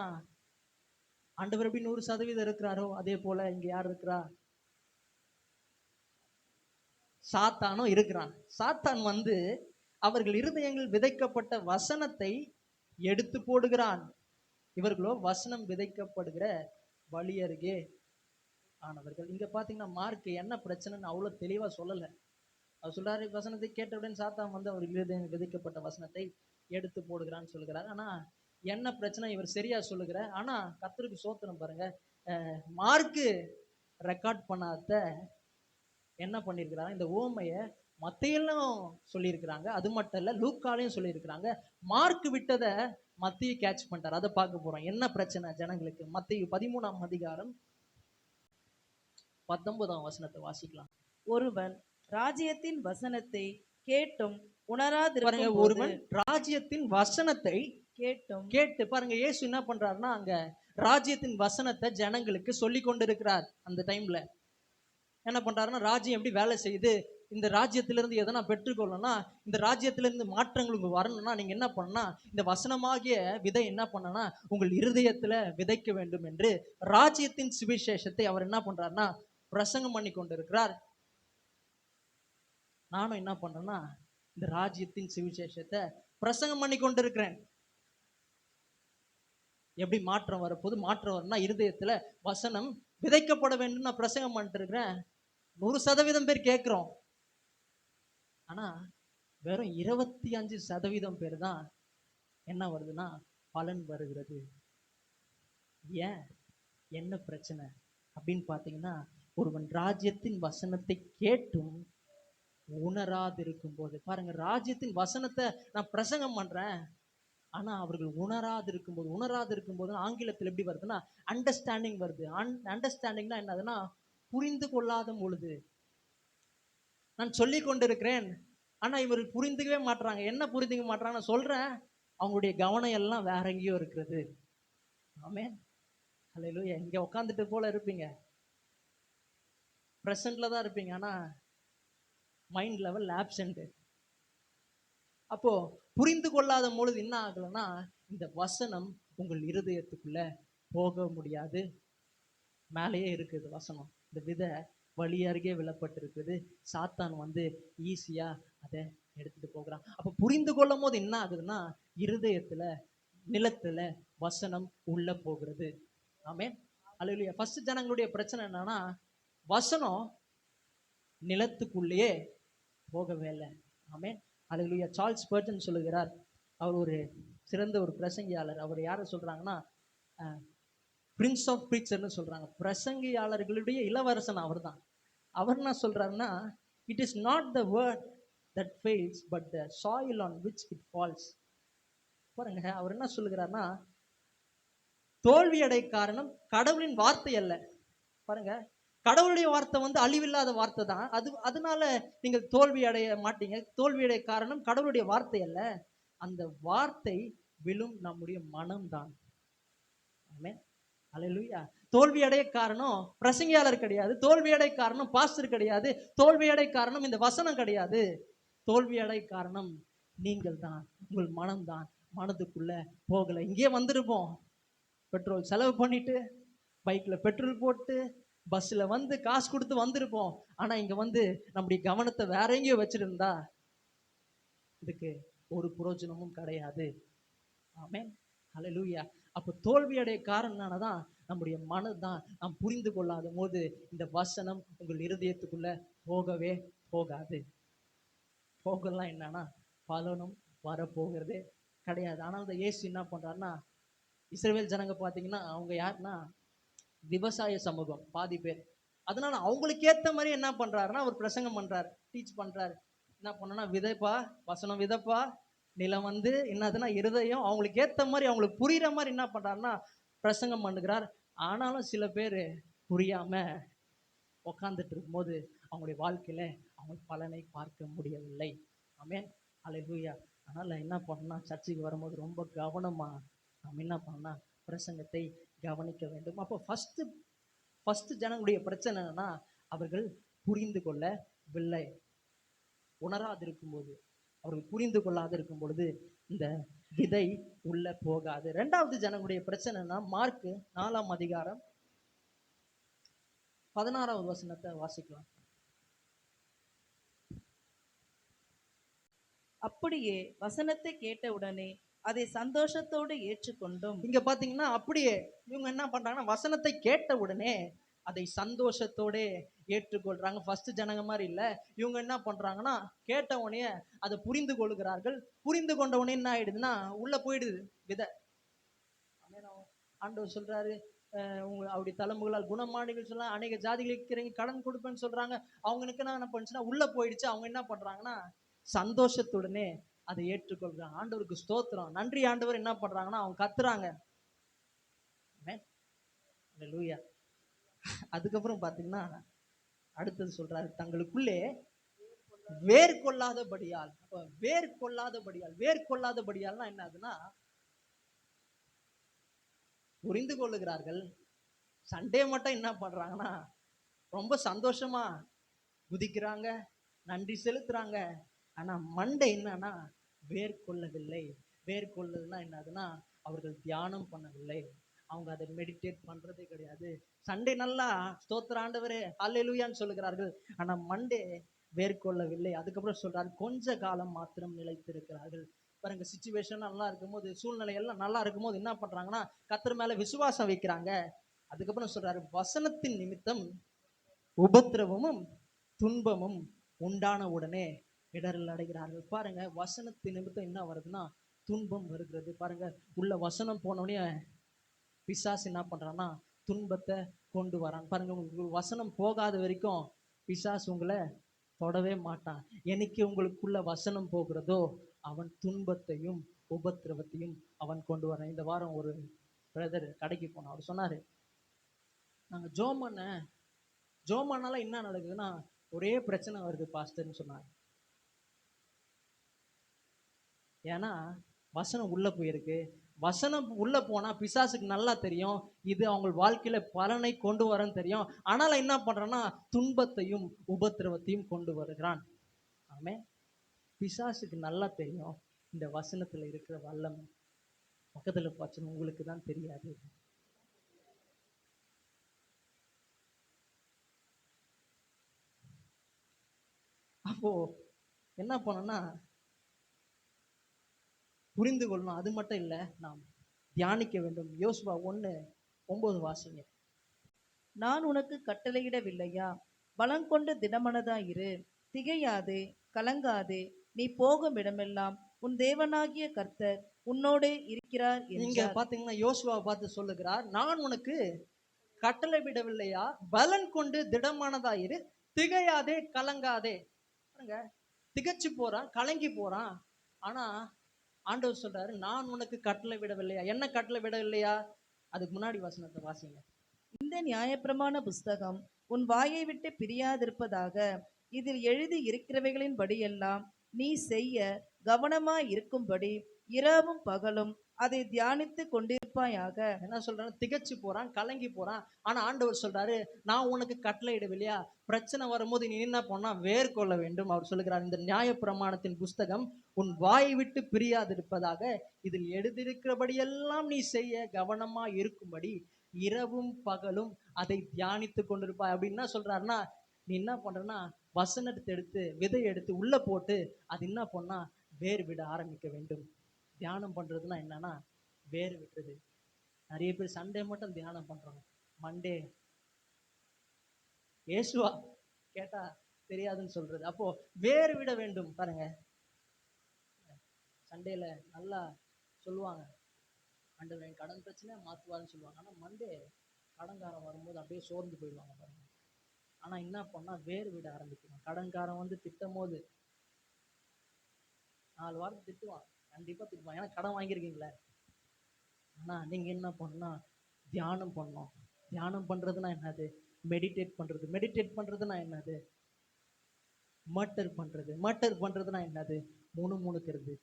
ஆண்டவர் எப்படி 100% இருக்கிறாரோ அதே போல இங்க யார் இருக்கிறா? சாத்தானும் இருக்கிறான். சாத்தான் அவர்கள் இருதயங்கள் விதைக்கப்பட்ட வசனத்தை எடுத்து போடுகிறான். இவர்களோ வசனம் விதைக்கப்படுகிற வழி அருகே ஆனவர்கள். இங்க பாத்தீங்கன்னா மார்க் என்ன பிரச்சனைன்னு அவ்வளவு தெளிவா சொல்லல. அவர் சொல்றாரு வசனத்தை கேட்டவுடன் சாத்தான் அவர்கள் இருதயங்கள் விதைக்கப்பட்ட வசனத்தை எடுத்து போடுகிறான்னு சொல்லுகிறார். ஆனா என்ன பிரச்சனை இவர் சரியா சொல்லுகிற. ஆனா கர்த்தருக்கு சோத்திரம் பாருங்க, மார்க்கு ரெக்கார்ட் பண்ணாத என்ன பண்ணிருக்கிறாங்க, இந்த ஓமைய மத்தையெல்லாம் சொல்லியிருக்கிறாங்க. அது மட்டும் இல்ல லூக்காலையும் சொல்லியிருக்கிறாங்க. மார்க் விட்டதை மத்திய கேட்ச் பண்ணிட்டார். அதை பார்க்க போறோம். என்ன பிரச்சனை ஜனங்களுக்கு? மத்திய 13:19 வசனத்தை வாசிக்கலாம். ஒருவன் ராஜ்யத்தின் வசனத்தை கேட்டும் உணராதிருக்கும். ஒருவன் ராஜ்யத்தின் வசனத்தை கேட்டு பாருங்க, இயேசு என்ன பண்றாருன்னா அங்க ராஜ்யத்தின் வசனத்தை ஜனங்களுக்கு சொல்லி கொண்டிருக்கிறார். அந்த டைம்ல என்ன பண்றாருன்னா ராஜ்யம் எப்படி வேலை செய்யுது, இந்த ராஜ்யத்திலிருந்து எதனா பெற்றுக்கொள்ளணும்னா, இந்த ராஜ்யத்திலிருந்து மாற்றங்களுக்கு வரணும்னா நீங்க என்ன பண்ணா, இந்த வசனமாகிய விதை என்ன பண்ணனா உங்கள் இருதயத்துல விதைக்க வேண்டும் என்று ராஜ்யத்தின் சுவிசேஷத்தை அவர் என்ன பண்றாருன்னா பிரசங்கம் பண்ணி கொண்டிருக்கிறார். நானும் என்ன பண்றேன்னா இந்த ராஜ்யத்தின் சுவிசேஷத்தை பிரசங்கம் பண்ணி கொண்டிருக்கிறேன். எப்படி மாற்றம் வரப்போது? மாற்றம் வரணும்னா இருதயத்துல வசனம் விதைக்கப்பட வேண்டும். நான் பிரசங்கம் பண்ணிட்டு இருக்கிறேன். 100% பேர் கேட்கிறோம். ஆனா வெறும் 25% பேர் தான் என்ன வருதுன்னா பலன் வருகிறது. ஏன்? என்ன பிரச்சனை அப்படின்னு பாத்தீங்கன்னா, ஒருவன் ராஜ்யத்தின் வசனத்தை கேட்டும் உணராதிருக்கும் போது, பாருங்க ராஜ்யத்தின் வசனத்தை நான் பிரசங்கம் பண்றேன், ஆனா அவர்கள் உணராதிருக்கும் போது ஆங்கிலத்தில் எப்படி வருதுன்னா அண்டர்ஸ்டாண்டிங் வருது. அண்டர்ஸ்டாண்டிங்னா என்னதுன்னா புரிந்து கொள்ளாத பொழுது. நான் சொல்லி கொண்டிருக்கிறேன், ஆனா இவர் புரிந்துக்கவே மாட்டாங்க. என்ன புரிந்துக்க மாட்டாங்க? நான் சொல்றேன், அவங்களுடைய கவனம் எல்லாம் வேற எங்கேயோ இருக்கிறது. ஆமென், ஹல்லேலூயா. இங்க உட்காந்துட்டு போல இருப்பீங்க, பிரசன்ட்ல தான் இருப்பீங்க, ஆனா மைண்ட் லெவல் ஆப்சென்ட். அப்போ புரிந்து கொள்ளாத பொழுது என்ன ஆகலன்னா இந்த வசனம் உங்கள் இருதயத்துக்குள்ள போக முடியாது. மேலேயே இருக்குது வசனம், இந்த விதை வழி அருகே விழப்பட்டிருக்குது. சாத்தான் ஈஸியா அதை எடுத்துட்டு போகிறான். அப்ப புரிந்து கொள்ளும் போது என்ன ஆகுதுன்னா இருதயத்துல நிலத்துல வசனம் உள்ள போகிறது. ஆமென், அல்லேலூயா. ஃபர்ஸ்ட் ஜனங்களுடைய பிரச்சனை என்னன்னா வசனம் நிலத்துக்குள்ளேயே போகவே இல்லை. ஆமென், அல்லேலூயா. சார்ல்ஸ் ஸ்பர்ஜன் சொல்லுகிறார், அவர் ஒரு சிறந்த ஒரு பிரசங்கியாளர். அவர் யாரை சொல்றாங்கன்னா பிரின்ஸ் ஆஃப் பிரீச்சர்னு சொல்றாங்க. பிரசங்கியாளர்களுடைய இளவரசன் அவர் தான். அவர் என்ன சொல்றாருன்னா, it is not the word that fails but the soil on which it falls. பாருங்க, அவர் என்ன சொல்லுகிறார்னா தோல்வி அடை காரணம் கடவுளின் வார்த்தை அல்ல. பாருங்க, கடவுளுடைய வார்த்தை அழிவில்லாத வார்த்தை தான். அதனால நீங்கள் தோல்வி அடைய மாட்டீங்க. தோல்வி அடைய காரணம் கடவுளுடைய வார்த்தை அல்ல, அந்த வார்த்தை விழும் நம்முடைய மனம்தான். ஆமென், அல்லேலூயா. தோல்வி அடைய காரணம் பிரசங்கியாளர் கிடையாது, தோல்வி அடைய காரணம் பாஸ்டர் கிடையாது, தோல்வி அடைய காரணம் இந்த வசனம் கிடையாது. தோல்வி அடைய காரணம் நீங்கள் தான், உங்கள் மனம் தான். மனதுக்குள்ள போகல. இங்கே வந்திருப்போம், பெட்ரோல் செலவு பண்ணிட்டு, பைக்ல பெட்ரோல் போட்டு, பஸ்ல வந்து காசு கொடுத்து வந்திருப்போம், ஆனா இங்க வந்து நம்முடைய கவனத்தை வேற எங்கேயோ வச்சிருந்தா இதுக்கு ஒரு பிரயோஜனமும் கிடையாது. ஆமென். ஹல்லேலூயா. அப்ப தோல்வியடைய காரணம் என்னன்னா நம்முடைய மனதுதான். நாம் புரிந்து கொள்ளாத போது இந்த வசனம் உங்கள் இருதயத்துக்குள்ள போகவே போகாது. போகலாம் என்னன்னா பலனும் வரப்போகிறதே கிடையாது. ஆனால் இந்த இயேசு என்ன பண்றாருன்னா, இஸ்ரவேல் ஜனங்க பாத்தீங்கன்னா அவங்க யாருன்னா விவசாய சமூகம் பாதி பேர். அதனால அவங்களுக்கு ஏத்த மாதிரி என்ன பண்றாருன்னா ஒரு பிரசங்கம் பண்றாரு, டீச் பண்றாரு. என்ன பண்ணனா, விதைப்பா, வசனம் விதைப்பா, நிலம் வந்து என்னதுன்னா இருதயம். அவங்களுக்கு ஏத்த மாதிரி அவங்களுக்கு புரியுற மாதிரி என்ன பண்றாருன்னா பிரசங்கம் பண்ணுகிறார். ஆனாலும் சில பேர் புரியாம உக்காந்துட்டு இருக்கும்போது அவங்களுடைய வாழ்க்கையில அவங்க பலனை பார்க்க முடியவில்லை. ஆமென். அல்லேலூயா. அதனால என்ன பண்ணா சர்ச்சுக்கு வரும்போது ரொம்ப கவனமா நம்ம என்ன பண்ணா பிரசங்கத்தை கவனிக்க வேண்டும். அப்போ ஃபர்ஸ்ட் ஜனங்களுடைய பிரச்சனை என்னன்னா அவர்கள் புரிந்து கொள்ளவில்லை. உணராதிருக்கும் போது, அவர்கள் புரிந்து கொள்ளாதிருக்கும் பொழுது இந்த விதை உள்ள போகாது. இரண்டாவது ஜனங்களுடைய பிரச்சனைனா மார்க் 4ஆம் அதிகாரம் 16வது வசனத்தை வாசிக்கலாம். அப்படியே வசனத்தை கேட்டவுடனே அதை சந்தோஷத்தோடு ஏற்றுக்கொண்டும். இங்க பாத்தீங்கன்னா அப்படியே இவங்க என்ன பண்றாங்கன்னா வசனத்தை கேட்ட உடனே அதை சந்தோஷத்தோட ஏற்றுக்கொள்றாங்க. ஃபர்ஸ்ட் ஜனங்க மாதிரி இல்ல. இவங்க என்ன பண்றாங்கன்னா கேட்ட உடனே அதை புரிந்து கொள்கிறார்கள். புரிந்து கொண்ட உடனே என்ன ஆயிடுதுன்னா உள்ள போயிடுது விதை. ஆண்டவர் சொல்றாரு, உங்க அவருடைய தலைமுகளால் குணமானீர்கள் சொல்ல அநேக ஜாதிகளுக்கு கடன் கொடுப்பேன்னு சொல்றாங்க. அவங்களுக்கு என்ன பண்ணுச்சுன்னா உள்ள போயிடுச்சு. அவங்க என்ன பண்றாங்கன்னா சந்தோஷத்துடனே அதை ஏற்றுக்கொள்றாங்க. ஆண்டவருக்கு ஸ்தோத்திரம், நன்றி ஆண்டவர். என்ன பண்றாங்கன்னா அவங்க கத்துறாங்க. அல்லேலூயா. அதுக்கப்புறம் பாத்தீங்கன்னா அடுத்தது சொல்றாரு, தங்களுக்குள்ளே வேர் கொள்ளாதபடியால். அப்ப வேர் கொள்ளாதபடியால்னா என்ன ஆகுதுன்னா புரிந்து கொள்ளுகிறார்கள். சண்டே மட்டும் என்ன பண்றாங்கன்னா ரொம்ப சந்தோஷமா குதிக்கிறாங்க, நன்றி செலுத்துறாங்க. ஆனா மண்டை என்னன்னா வேர் கொள்ளவில்லை. வேர் கொள்ளதுன்னா என்னதுன்னா அவர்கள் தியானம் பண்ணவில்லை. அவங்க அதை மெடிடேட் பண்றதே கிடையாது. சண்டே நல்லா ஸ்தோத்திர ஆண்டவரே அல்லேலூயான்னு சொல்லுகிறார்கள். ஆனா மண்டே வேர்கொள்ளவில்லை. அதுக்கப்புறம் சொல்றாரு, கொஞ்ச காலம் மாத்திரம் நிலைத்திருக்கிறார்கள். பாருங்க, சிச்சுவேஷன் நல்லா இருக்கும்போது, சூழ்நிலை எல்லாம் நல்லா இருக்கும்போது என்ன பண்றாங்கன்னா கர்த்தர் மேல விசுவாசம் வைக்கிறாங்க. அதுக்கப்புறம் சொல்றாரு, வசனத்தின் நிமித்தம் உபத்திரவமும் துன்பமும் உண்டான உடனே இடரல் அடைகிறார்கள். பாருங்க, வசனத்தின் நிமித்தம் என்ன வருதுன்னா துன்பம் வருகிறது. பாருங்க, உள்ள வசனம் போனோடனே பிசாசு என்ன பண்றான்னா துன்பத்தை கொண்டு வரான். பாருங்க, உங்களுக்கு வசனம் போகாத வரைக்கும் பிசாசு உங்களை தொடவே மாட்டான். என்னைக்கு உங்களுக்குள்ள வசனம் போகிறதோ அவன் துன்பத்தையும் உபத்திரவத்தையும் அவன் கொண்டு வரான். இந்த வாரம் ஒரு பிரதர் கடைக்கு போனோம். அவர் சொன்னாரு, நாங்க ஜோமானால என்ன நடக்குதுன்னா ஒரே பிரச்சனை வருது பாஸ்டர்னு சொன்னாங்க. ஏன்னா வசனம் உள்ள போயிருக்கு. வசனம் உள்ள போனா பிசாசுக்கு நல்லா தெரியும் இது அவங்க வாழ்க்கையில பலனை கொண்டு வரன்னு தெரியும். ஆனாலும் என்ன பண்றான்னா துன்பத்தையும் உபத்திரவத்தையும் கொண்டு வருகிறான். ஆமே, பிசாசுக்கு நல்லா தெரியும் இந்த வசனத்துல இருக்கிற வல்லமை. பக்கத்துல பார்த்து உங்களுக்கு தான் தெரியாது. அப்போ என்ன பண்ணோம்னா புரிந்து கொள்ளணும். அது மட்டும் இல்ல, நாம் தியானிக்க வேண்டும். யோசுவா 1:9 வாசிங்க. நான் உனக்கு கட்டளையிடவில்லையா? பலங்கொண்டு திடமனதாயிரு, திகையாதே, கலங்காதே. நீ போகும் இடமெல்லாம் உன் தேவனாகிய கர்த்தர் உன்னோடே இருக்கிறார் நீங்க என்றார். பாத்தீங்கன்னா யோசுவாவை பார்த்து சொல்லுகிறார், நான் உனக்கு கட்டளை விடவில்லையா? பலன் கொண்டு திடமானதாயிரு, திகையாதே, கலங்காதே. திகச்சு போறான், கலங்கி போறான். ஆனா ஆண்டவர் சொல்றாரு, நான் உனக்கு கட்டளை விடவில்லையா? என்ன கட்டளை விடவில்லையா? அதுக்கு முன்னாடி வசனத்தை வாசிங்க. இந்த நியாயப்பிரமாண புஸ்தகம் உன் வாயை விட்டு பிரியாதிருப்பதாக, இதில் எழுதி இருக்கிறவைகளின் படியெல்லாம் நீ செய்ய கவனமாய் இருக்கும்படி இரவும் பகலும் அதை தியானித்து கொண்டிருப்பாயாக. என்ன சொல்றாரு? திகச்சு போறான், கலங்கி போறான். ஆனா ஆண்டவர் சொல்றாரு, நான் உனக்கு கட்டளை இடவில்லையா? பிரச்சனை வரும்போது நீ என்ன பண்ணா வேர்கொள்ள வேண்டும். அவர் சொல்லுகிறார், இந்த நியாய பிரமாணத்தின் புஸ்தகம் உன் வாயை விட்டு பிரியாதிருப்பதாக, இதில் எழுதியிருக்கிறபடியெல்லாம் நீ செய்ய கவனமா இருக்கும்படி இரவும் பகலும் அதை தியானித்து கொண்டிருப்பாய். அப்படின்னு என்ன சொல்றாருன்னா, நீ என்ன பண்றன்னா வசனத்தை எடுத்து விதை எடுத்து உள்ள போட்டு அது என்ன பண்ணா வேர் விட ஆரம்பிக்க வேண்டும். தியானம் பண்றதுன்னா என்னன்னா வேர் விடுறது. நிறைய பேர் சண்டே மட்டும் தியானம் பண்றாங்க, மண்டே ஏசுவா கேட்டா தெரியாதுன்னு சொல்றது. அப்போ வேறு விட வேண்டும் பாருங்க. சண்டேல நல்லா சொல்லுவாங்க, ஆண்டவர் என் கடன் பிரச்சனை மாத்துவாருன்னு சொல்லுவாங்க. ஆனா மண்டே கடன்காரன் வரும்போது அப்படியே சோர்ந்து போயிடுவாங்க பாருங்க. ஆனா என்ன பண்ணா வேறு விட ஆரம்பிக்கணும். கடன்காரன் வந்து திட்டும் போது 4 வாரத்தை திட்டுவான், கண்டிப்பா திட்டுவான், ஏன்னா கடன் வாங்கியிருக்கீங்களே. ஆனா நீங்க என்ன பண்ணா தியானம் பண்ணணும். தியானம் பண்றதுன்னா என்னது? மெடிடேட் பண்றது. மெடிடேட் பண்றதுன்னா என்னது? மர்டர் பண்றது. மர்டர் பண்றதுன்னா என்னது? முணுமுணுக்கிறது.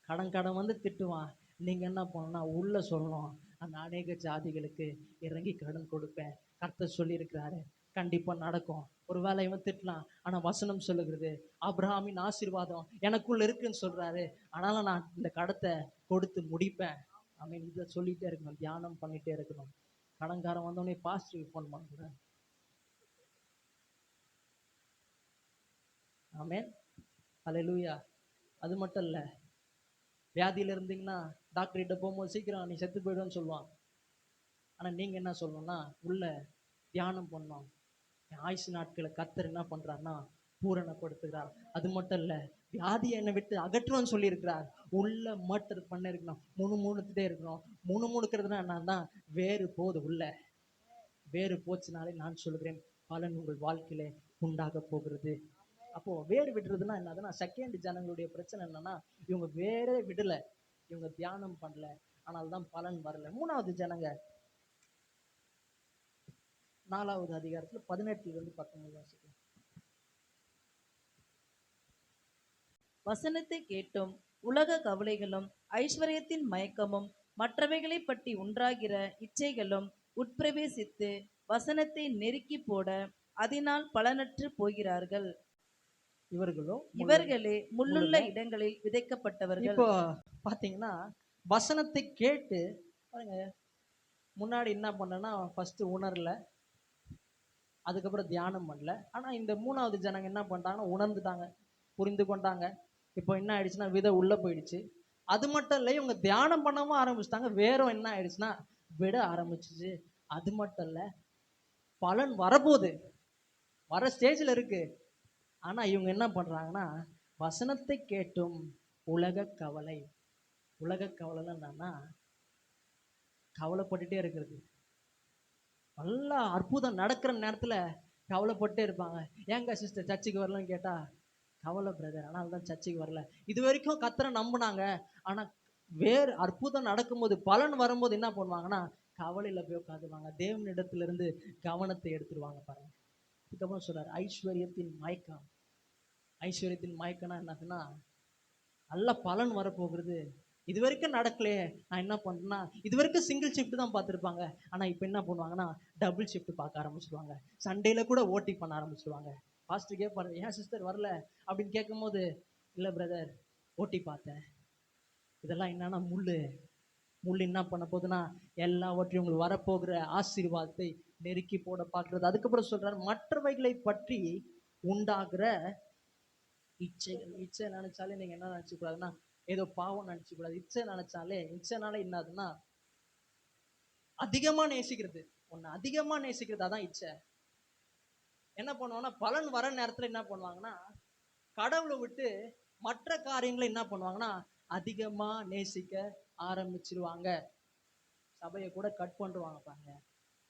கடன் வந்து திட்டுவான், நீங்க என்ன பண்ணணும்னா உள்ள சொல்லணும், அந்த அநேக ஜாதிகளுக்கு இறங்கி கடன் கொடுப்பேன், கர்த்தர் சொல்லி இருக்கிறாரு, கண்டிப்பா நடக்கும். ஒருவேளை இவன் திட்டலாம், ஆனா வசனம் சொல்லுகிறது ஆபிரகாமின் ஆசீர்வாதம் எனக்குள்ள இருக்குன்னு சொல்றாரு, ஆனாலும் நான் இந்த கடத்தை கொடுத்து முடிப்பேன். அவன் இதை சொல்லிட்டே இருக்கணும், தியானம் பண்ணிட்டே இருக்கணும். கடன்காரன் வந்தோடனே பாஸ்டருக்கு ஃபோன் பண்ணக்கூடாது. ஆமென், அல்லேலூயா. அது மட்டும் இல்ல, வியாதியில இருந்தீங்கன்னா டாக்டர் கிட்ட போகும்போது சீக்கிரம் நீ செத்து போயிடுன்னு சொல்லுவான். ஆனா நீங்க என்ன சொல்லணும்னா உள்ள தியானம் பண்ணணும். என் ஆயுசு நாட்களை கர்த்தர் என்ன பண்றாருன்னா பூரணப்படுத்துகிறார். அது மட்டும் இல்ல, வியாதியை என்னை விட்டு அகற்றுவோன்னு சொல்லி இருக்கிறார். உள்ள மர்டர் பண்ண இருக்கணும், முணுமுணுத்துட்டே இருக்கணும். முணுமுணுக்கிறதுனா என்னன்னா வேறு போது. உள்ள வேறு போச்சுனாலே நான் சொல்கிறேன் பலன் உங்கள் வாழ்க்கையில உண்டாக போகிறது. அப்போ வேறு விடுறதுன்னா என்னதுன்னா, செகண்ட் ஜனங்களுடைய பிரச்சனை என்னன்னா இவங்க வேற விடல, இவங்க தியானம் பண்ணல, ஆனால் தான் பலன் வரல. மூணாவது ஜனங்க 4வது அதிகாரத்துல 18-19 வாசிக்கலாம். வசனத்தை கேட்டும் உலக கவலைகளும் ஐஸ்வர்யத்தின் மயக்கமும் மற்றவைகளை பற்றி உண்டாகிற இச்சைகளும் உட்பிரவேசித்து வசனத்தை நெருக்கி போட அதனால் பலனற்று போகிறார்கள். இவர்களோ இவர்களே முள்ளுள்ள முள்ளுள்ள இடங்களில் விதைக்கப்பட்டவர்கள். இப்போ பாத்தீங்கன்னா வசனத்தை கேட்டு பாருங்க, முன்னாடி என்ன பண்ணனா ஃபர்ஸ்ட் உணரல, அதுக்கப்புறம் தியானம் பண்ணல. ஆனா இந்த மூணாவது ஜனங்க என்ன பண்ணிட்டாங்கன்னா உணர்ந்துட்டாங்க, புரிந்து கொண்டாங்க. இப்போ என்ன ஆயிடுச்சுன்னா விதை உள்ள போயிடுச்சு. அது மட்டும் இல்லை, இவங்க தியானம் பண்ணவும் ஆரம்பிச்சிட்டாங்க, வேறும் என்ன ஆயிடுச்சுன்னா விட ஆரம்பிச்சிச்சு. அது மட்டும் இல்ல, பலன் வரப்போகுது, வர ஸ்டேஜ்ல இருக்கு. ஆனா இவங்க என்ன பண்றாங்கன்னா வசனத்தை கேட்டும் உலக கவலை. உலக கவலைன்னா என்னன்னா கவலைப்பட்டுட்டே இருக்கிறது. நல்லா அற்புதம் நடக்கிற நேரத்துல கவலைப்பட்டே இருப்பாங்க. ஏங்க சிஸ்டர் சர்ச்சுக்கு வரலன்னு கேட்டா, கவலை பிரதர், அதனால தான் சர்ச்சுக்கு வரல. இது வரைக்கும் கர்த்தரை நம்பினாங்க, ஆனா வேறு அற்புதம் நடக்கும்போது பலன் வரும்போது என்ன பண்ணுவாங்கன்னா கவலையில போய் உட்காந்துருவாங்க, தேவனிடத்துல இருந்து கவனத்தை எடுத்துருவாங்க பாருங்க. அதுக்கப்புறம் சொல்றாரு ஐஸ்வர்யத்தின் மயக்கம். ஐஸ்வர்யத்தின் மயக்கம்னா என்னதுன்னா நல்ல பலன் வரப்போகிறது, இது வரைக்கும் நடக்கலையே, நான் என்ன பண்றேன்னா இது வரைக்கும் சிங்கிள் ஷிஃப்ட் தான் பார்த்துருப்பாங்க, ஆனா இப்போ என்ன பண்ணுவாங்கன்னா டபுள் ஷிஃப்ட் பார்க்க ஆரம்பிச்சிருவாங்க. சண்டேல கூட ஓட்டி பண்ண ஆரம்பிச்சிருவாங்க. பாஸ்டர் கேட்பாரு, ஏன் சிஸ்டர் வரல அப்படின்னு கேட்கும்போது, இல்லை பிரதர் ஓட்டி பார்த்தேன், இதெல்லாம் என்னன்னா முள்ளு. முள் என்ன பண்ண போகுதுன்னா எல்லாவற்றையும் உங்களுக்கு வரப்போகிற ஆசீர்வாதத்தை நெருக்கி போட பார்க்கிறது. அதுக்கப்புறம் சொல்றாரு மற்றவைகளை பற்றி உண்டாகிற இச்சைகள். இச்சை நினைச்சாலே நீங்க என்ன நினைச்சு கூடாதுன்னா ஏதோ பாவம் நினைச்சு கூடாது. இச்சை நினைச்சாலே, இச்சைனால என்னதுன்னா அதிகமா நேசிக்கிறது, ஒன்னு அதிகமா நேசிக்கிறது, அதான் இச்சை. என்ன பண்ணுவாங்கன்னா பலன் வர நேரத்துல என்ன பண்ணுவாங்கன்னா கடவுளை விட்டு மற்ற காரியங்களை என்ன பண்ணுவாங்கன்னா அதிகமா நேசிக்க ஆரம்பிச்சிருவாங்க. சபையை கூட கட் பண்ணுவாங்க பாருங்க.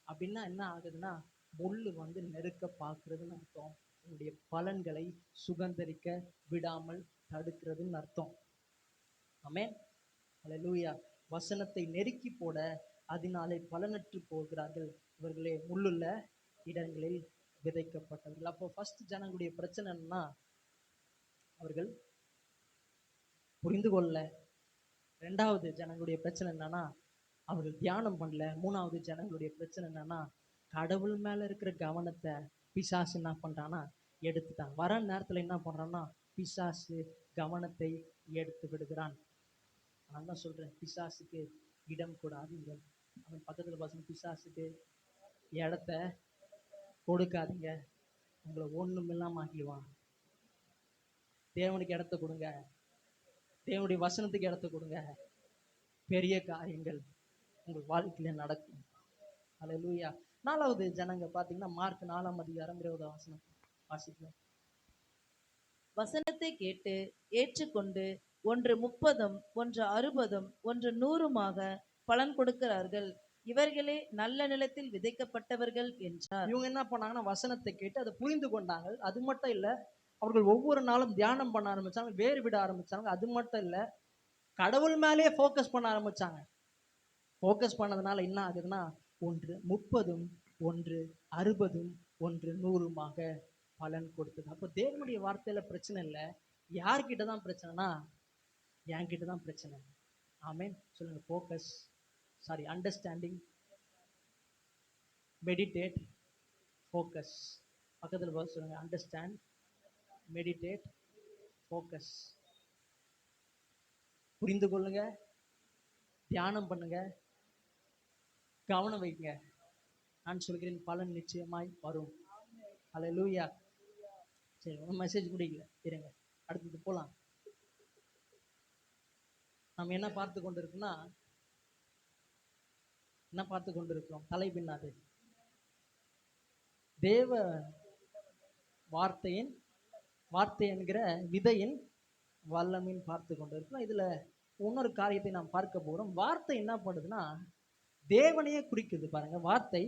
அப்படின்னா என்ன ஆகுதுன்னா முள்ளு வந்து நெருக்க பார்க்கிறதுன்னு அர்த்தம், உன்னுடைய பலன்களை சுகந்தரிக்க விடாமல் தடுக்கிறதுன்னு அர்த்தம். ஆமென், அல்லேலூயா. வசனத்தை நெருக்கி போட அதனாலே பலனற்று போகிறார்கள், இவர்களே முள்ளுள்ள இடங்களில் விதைக்கப்பட்டவர்கள். அப்போ ஃபர்ஸ்ட் ஜனங்களுடைய பிரச்சனை என்னன்னா அவர்கள் புரிந்து கொள்ள. ரெண்டாவது ஜனங்களுடைய பிரச்சனை என்னன்னா அவர்கள் தியானம் பண்ணல. மூணாவது ஜனங்களுடைய பிரச்சனை என்னன்னா கடவுள் மேல இருக்கிற கவனத்தை பிசாசு என்ன பண்றான்னா எடுத்துட்டான். வர நேரத்துல என்ன பண்றான்னா பிசாசு கவனத்தை எடுத்து விடுகிறான். நான் தான் சொல்றேன், பிசாசுக்கு இடம் கூடாதீங்க. அவன் பக்கத்துல பசங்க பிசாசுக்கு இடத்த கொடுக்காதீங்க, உங்களை ஒண்ணும் இல்லாம ஆக்கிடுவான். தேவனுக்கு இடத்த கொடுங்க, தேவனுடைய வசனத்துக்கு இடத்த கொடுங்க, பெரிய காரியங்கள் உங்கள் வாழ்க்கையில நடக்கும். அல்லேலூயா. 4வது ஜனங்க பாத்தீங்கன்னா மார்க் 4ஆம் அதிகாரம் 20ஆம் வசனம் வாசிக்கலாம். வசனத்தை கேட்டு ஏற்றுக்கொண்டு ஒன்று 30, ஒன்று 60, ஒன்று 100 பலன் கொடுக்கிறார்கள். இவர்களே நல்ல நிலத்தில் விதைக்கப்பட்டவர்கள் என்றார். இவங்க என்ன பண்ணாங்கன்னா வசனத்தை கேட்டு அதை புரிந்து கொண்டாங்க. அது மட்டும் இல்ல, அவர்கள் ஒவ்வொரு நாளும் தியானம் பண்ண ஆரம்பிச்சாங்க, வேறு விட ஆரம்பிச்சாங்க. அது மட்டும் இல்ல, கடவுள் மேலேயே ஃபோக்கஸ் பண்ண ஆரம்பிச்சாங்க. ஃபோக்கஸ் பண்ணதுனால என்ன ஆகுதுன்னா, ஒன்று 30, ஒன்று 60, ஒன்று 100 பலன் கொடுத்தது. அப்போ தேவனுடைய வார்த்தையில பிரச்சனை இல்லை, யார்கிட்ட தான் பிரச்சனைனா என்கிட்ட தான் பிரச்சனை. ஆமென் சொல்லுங்க. Focus, sorry, understanding, meditate, focus. பக்கத்தில் பார்த்து சொல்லுங்க, அண்டர்ஸ்டாண்ட், மெடிடேட், ஃபோக்கஸ். புரிந்து கொள்ளுங்க, தியானம் பண்ணுங்க, கவனம் வைங்க. நான் சொல்கிறேன், பலன் நிச்சயமாய் வரும். அல்லேலூயா. சரி, மெசேஜ் முடிக்கல, இருங்க, அடுத்தது போலாம். நம்ம என்ன பார்த்து கொண்டிருக்கோம்னா, என்ன பார்த்து கொண்டிருக்கிறோம்? தலை பின்னாது தேவ வார்த்தை என்கிற விதையின் வல்லமின் பார்த்து கொண்டிருக்கிறோம். இதுல இன்னொரு காரியத்தை நாம் பார்க்க போறோம். வார்த்தை என்ன பண்ணுதுன்னா தேவனையே குறிக்குது. பாருங்க, வார்த்தை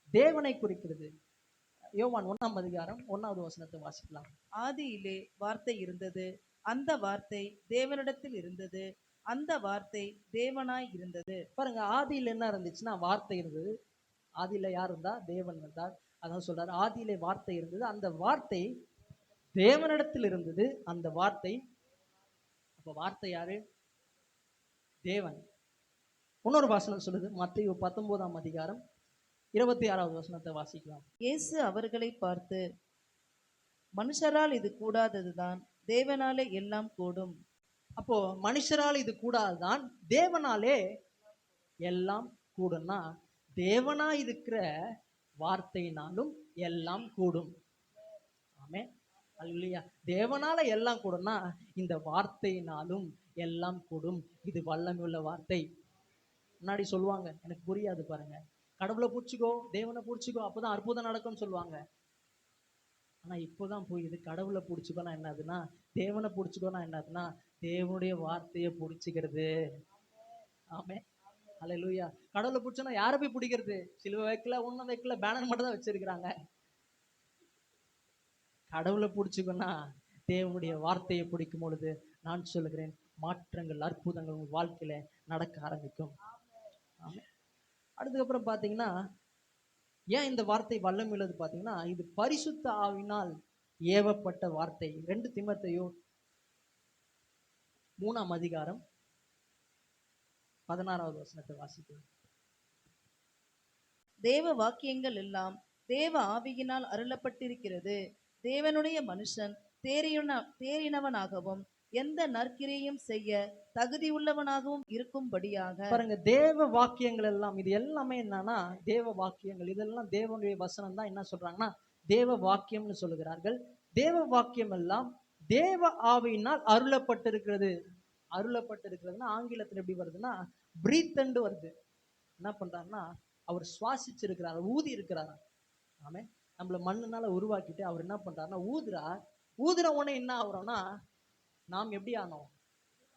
தேவனை குறிக்கிறது. யோவான் 1ஆம் அதிகாரம் 1வது வசனத்தை வாசிக்கலாம். ஆதியிலே வார்த்தை இருந்தது, அந்த வார்த்தை தேவனிடத்தில் இருந்தது, அந்த வார்த்தை தேவனாய் இருந்தது. பாருங்க, ஆதியில என்ன இருந்துச்சுன்னா வார்த்தை இருந்தது. ஆதியில யார் இருந்தா? தேவன் இருந்தார். அதான் சொல்றாரு, ஆதியிலே வார்த்தை இருந்தது, அந்த வார்த்தை தேவனிடத்தில் இருந்தது, அந்த வார்த்தை. அப்ப வார்த்தை யாரு? தேவன். இன்னொரு வசனம் சொல்லுது, மத்தேயு 19ஆம் அதிகாரம் 26வது வசனத்தை வாசிக்கலாம். இயேசு அவர்களை பார்த்து, மனுஷரால் இது கூடாததுதான், தேவனாலே எல்லாம் கூடும். அப்போ மனுஷரால் இது கூடாதுதான், தேவனாலே எல்லாம் கூடும்னா தேவனா இருக்கிற வார்த்தையினாலும் எல்லாம் கூடும். ஆமே, அல்லேலூயா. தேவனால எல்லாம் கூடும்னா இந்த வார்த்தையினாலும் எல்லாம் கூடும். இது வல்லமையுள்ள வார்த்தை. முன்னாடி சொல்லுவாங்க, எனக்கு புரியாது பாருங்க, கடவுளை பிடிச்சிக்கோ, தேவனை பிடிச்சிக்கோ, அப்பதான் அற்புதம் நடக்கும்னு சொல்லுவாங்க. ஆனா இப்போதான் புரியுது, கடவுளை பிடிச்சிக்கோனா என்னதுன்னா, தேவனை பிடிச்சிக்கோனா என்னதுன்னா, தேவனுடைய வார்த்தையை பிடிச்சிக்கிறது. ஆமே, அல்லேலூயா. கடவுளை பிடிச்சோன்னா யாரை போய் பிடிக்கிறது? சிலுவை வைக்கல, ஒன்னும் வைக்கல, பேனர் மட்டும் தான் வச்சிருக்கிறாங்க. கடவுளை பிடிச்சிக்கோன்னா தேவனுடைய வார்த்தையை பிடிக்கும் பொழுது நான் சொல்லுகிறேன், மாற்றங்கள், அற்புதங்கள் உங்க வாழ்க்கையில நடக்க ஆரம்பிக்கும். ஆமே. அதுக்கப்புறம் பாத்தீங்கன்னா, ஏன் இந்த வார்த்தை வல்லமையுள்ளது பாத்தீங்கன்னா, இது பரிசுத்த ஆவியினால் ஏவப்பட்ட வார்த்தை. 2 தீமோத்தேயு 3ஆம் அதிகாரம் 16வது வசனத்தை வாசிக்கலாம். தேவ வாக்கியங்கள் எல்லாம் தேவ ஆவியினால் அருளப்பட்டிருக்கிறது. தேவனுடைய மனுஷன் தேறினவனாகவும் எந்த நற்கிரியையும் செய்ய தகுதியுள்ளவனாகவும் இருக்கும்படியாக. பாருங்க, தேவ வாக்கியங்கள் எல்லாம், இது எல்லாமே என்னன்னா தேவ வாக்கியங்கள், இதெல்லாம் தேவனுடைய வசனம் தான். என்ன சொல்றாங்கன்னா தேவ வாக்கியம்னு சொல்லுகிறார்கள். தேவ வாக்கியம் எல்லாம் தேவ ஆவியினால் அருளப்பட்டிருக்கிறது. அருளப்பட்டிருக்கிறதுனா ஆங்கிலத்தில் எப்படி வருதுன்னா பிரீத்தண்டு வருது. என்ன பண்றாருன்னா அவர் சுவாசிச்சிருக்கிறார், ஊதி இருக்கிறார். ஆமே, நம்மள மண்ணுனால உருவாக்கிட்டு அவர் என்ன பண்றாருன்னா ஊதுற உடனே என்ன ஆகுறோம்னா நாம் எப்படி ஆனோம்?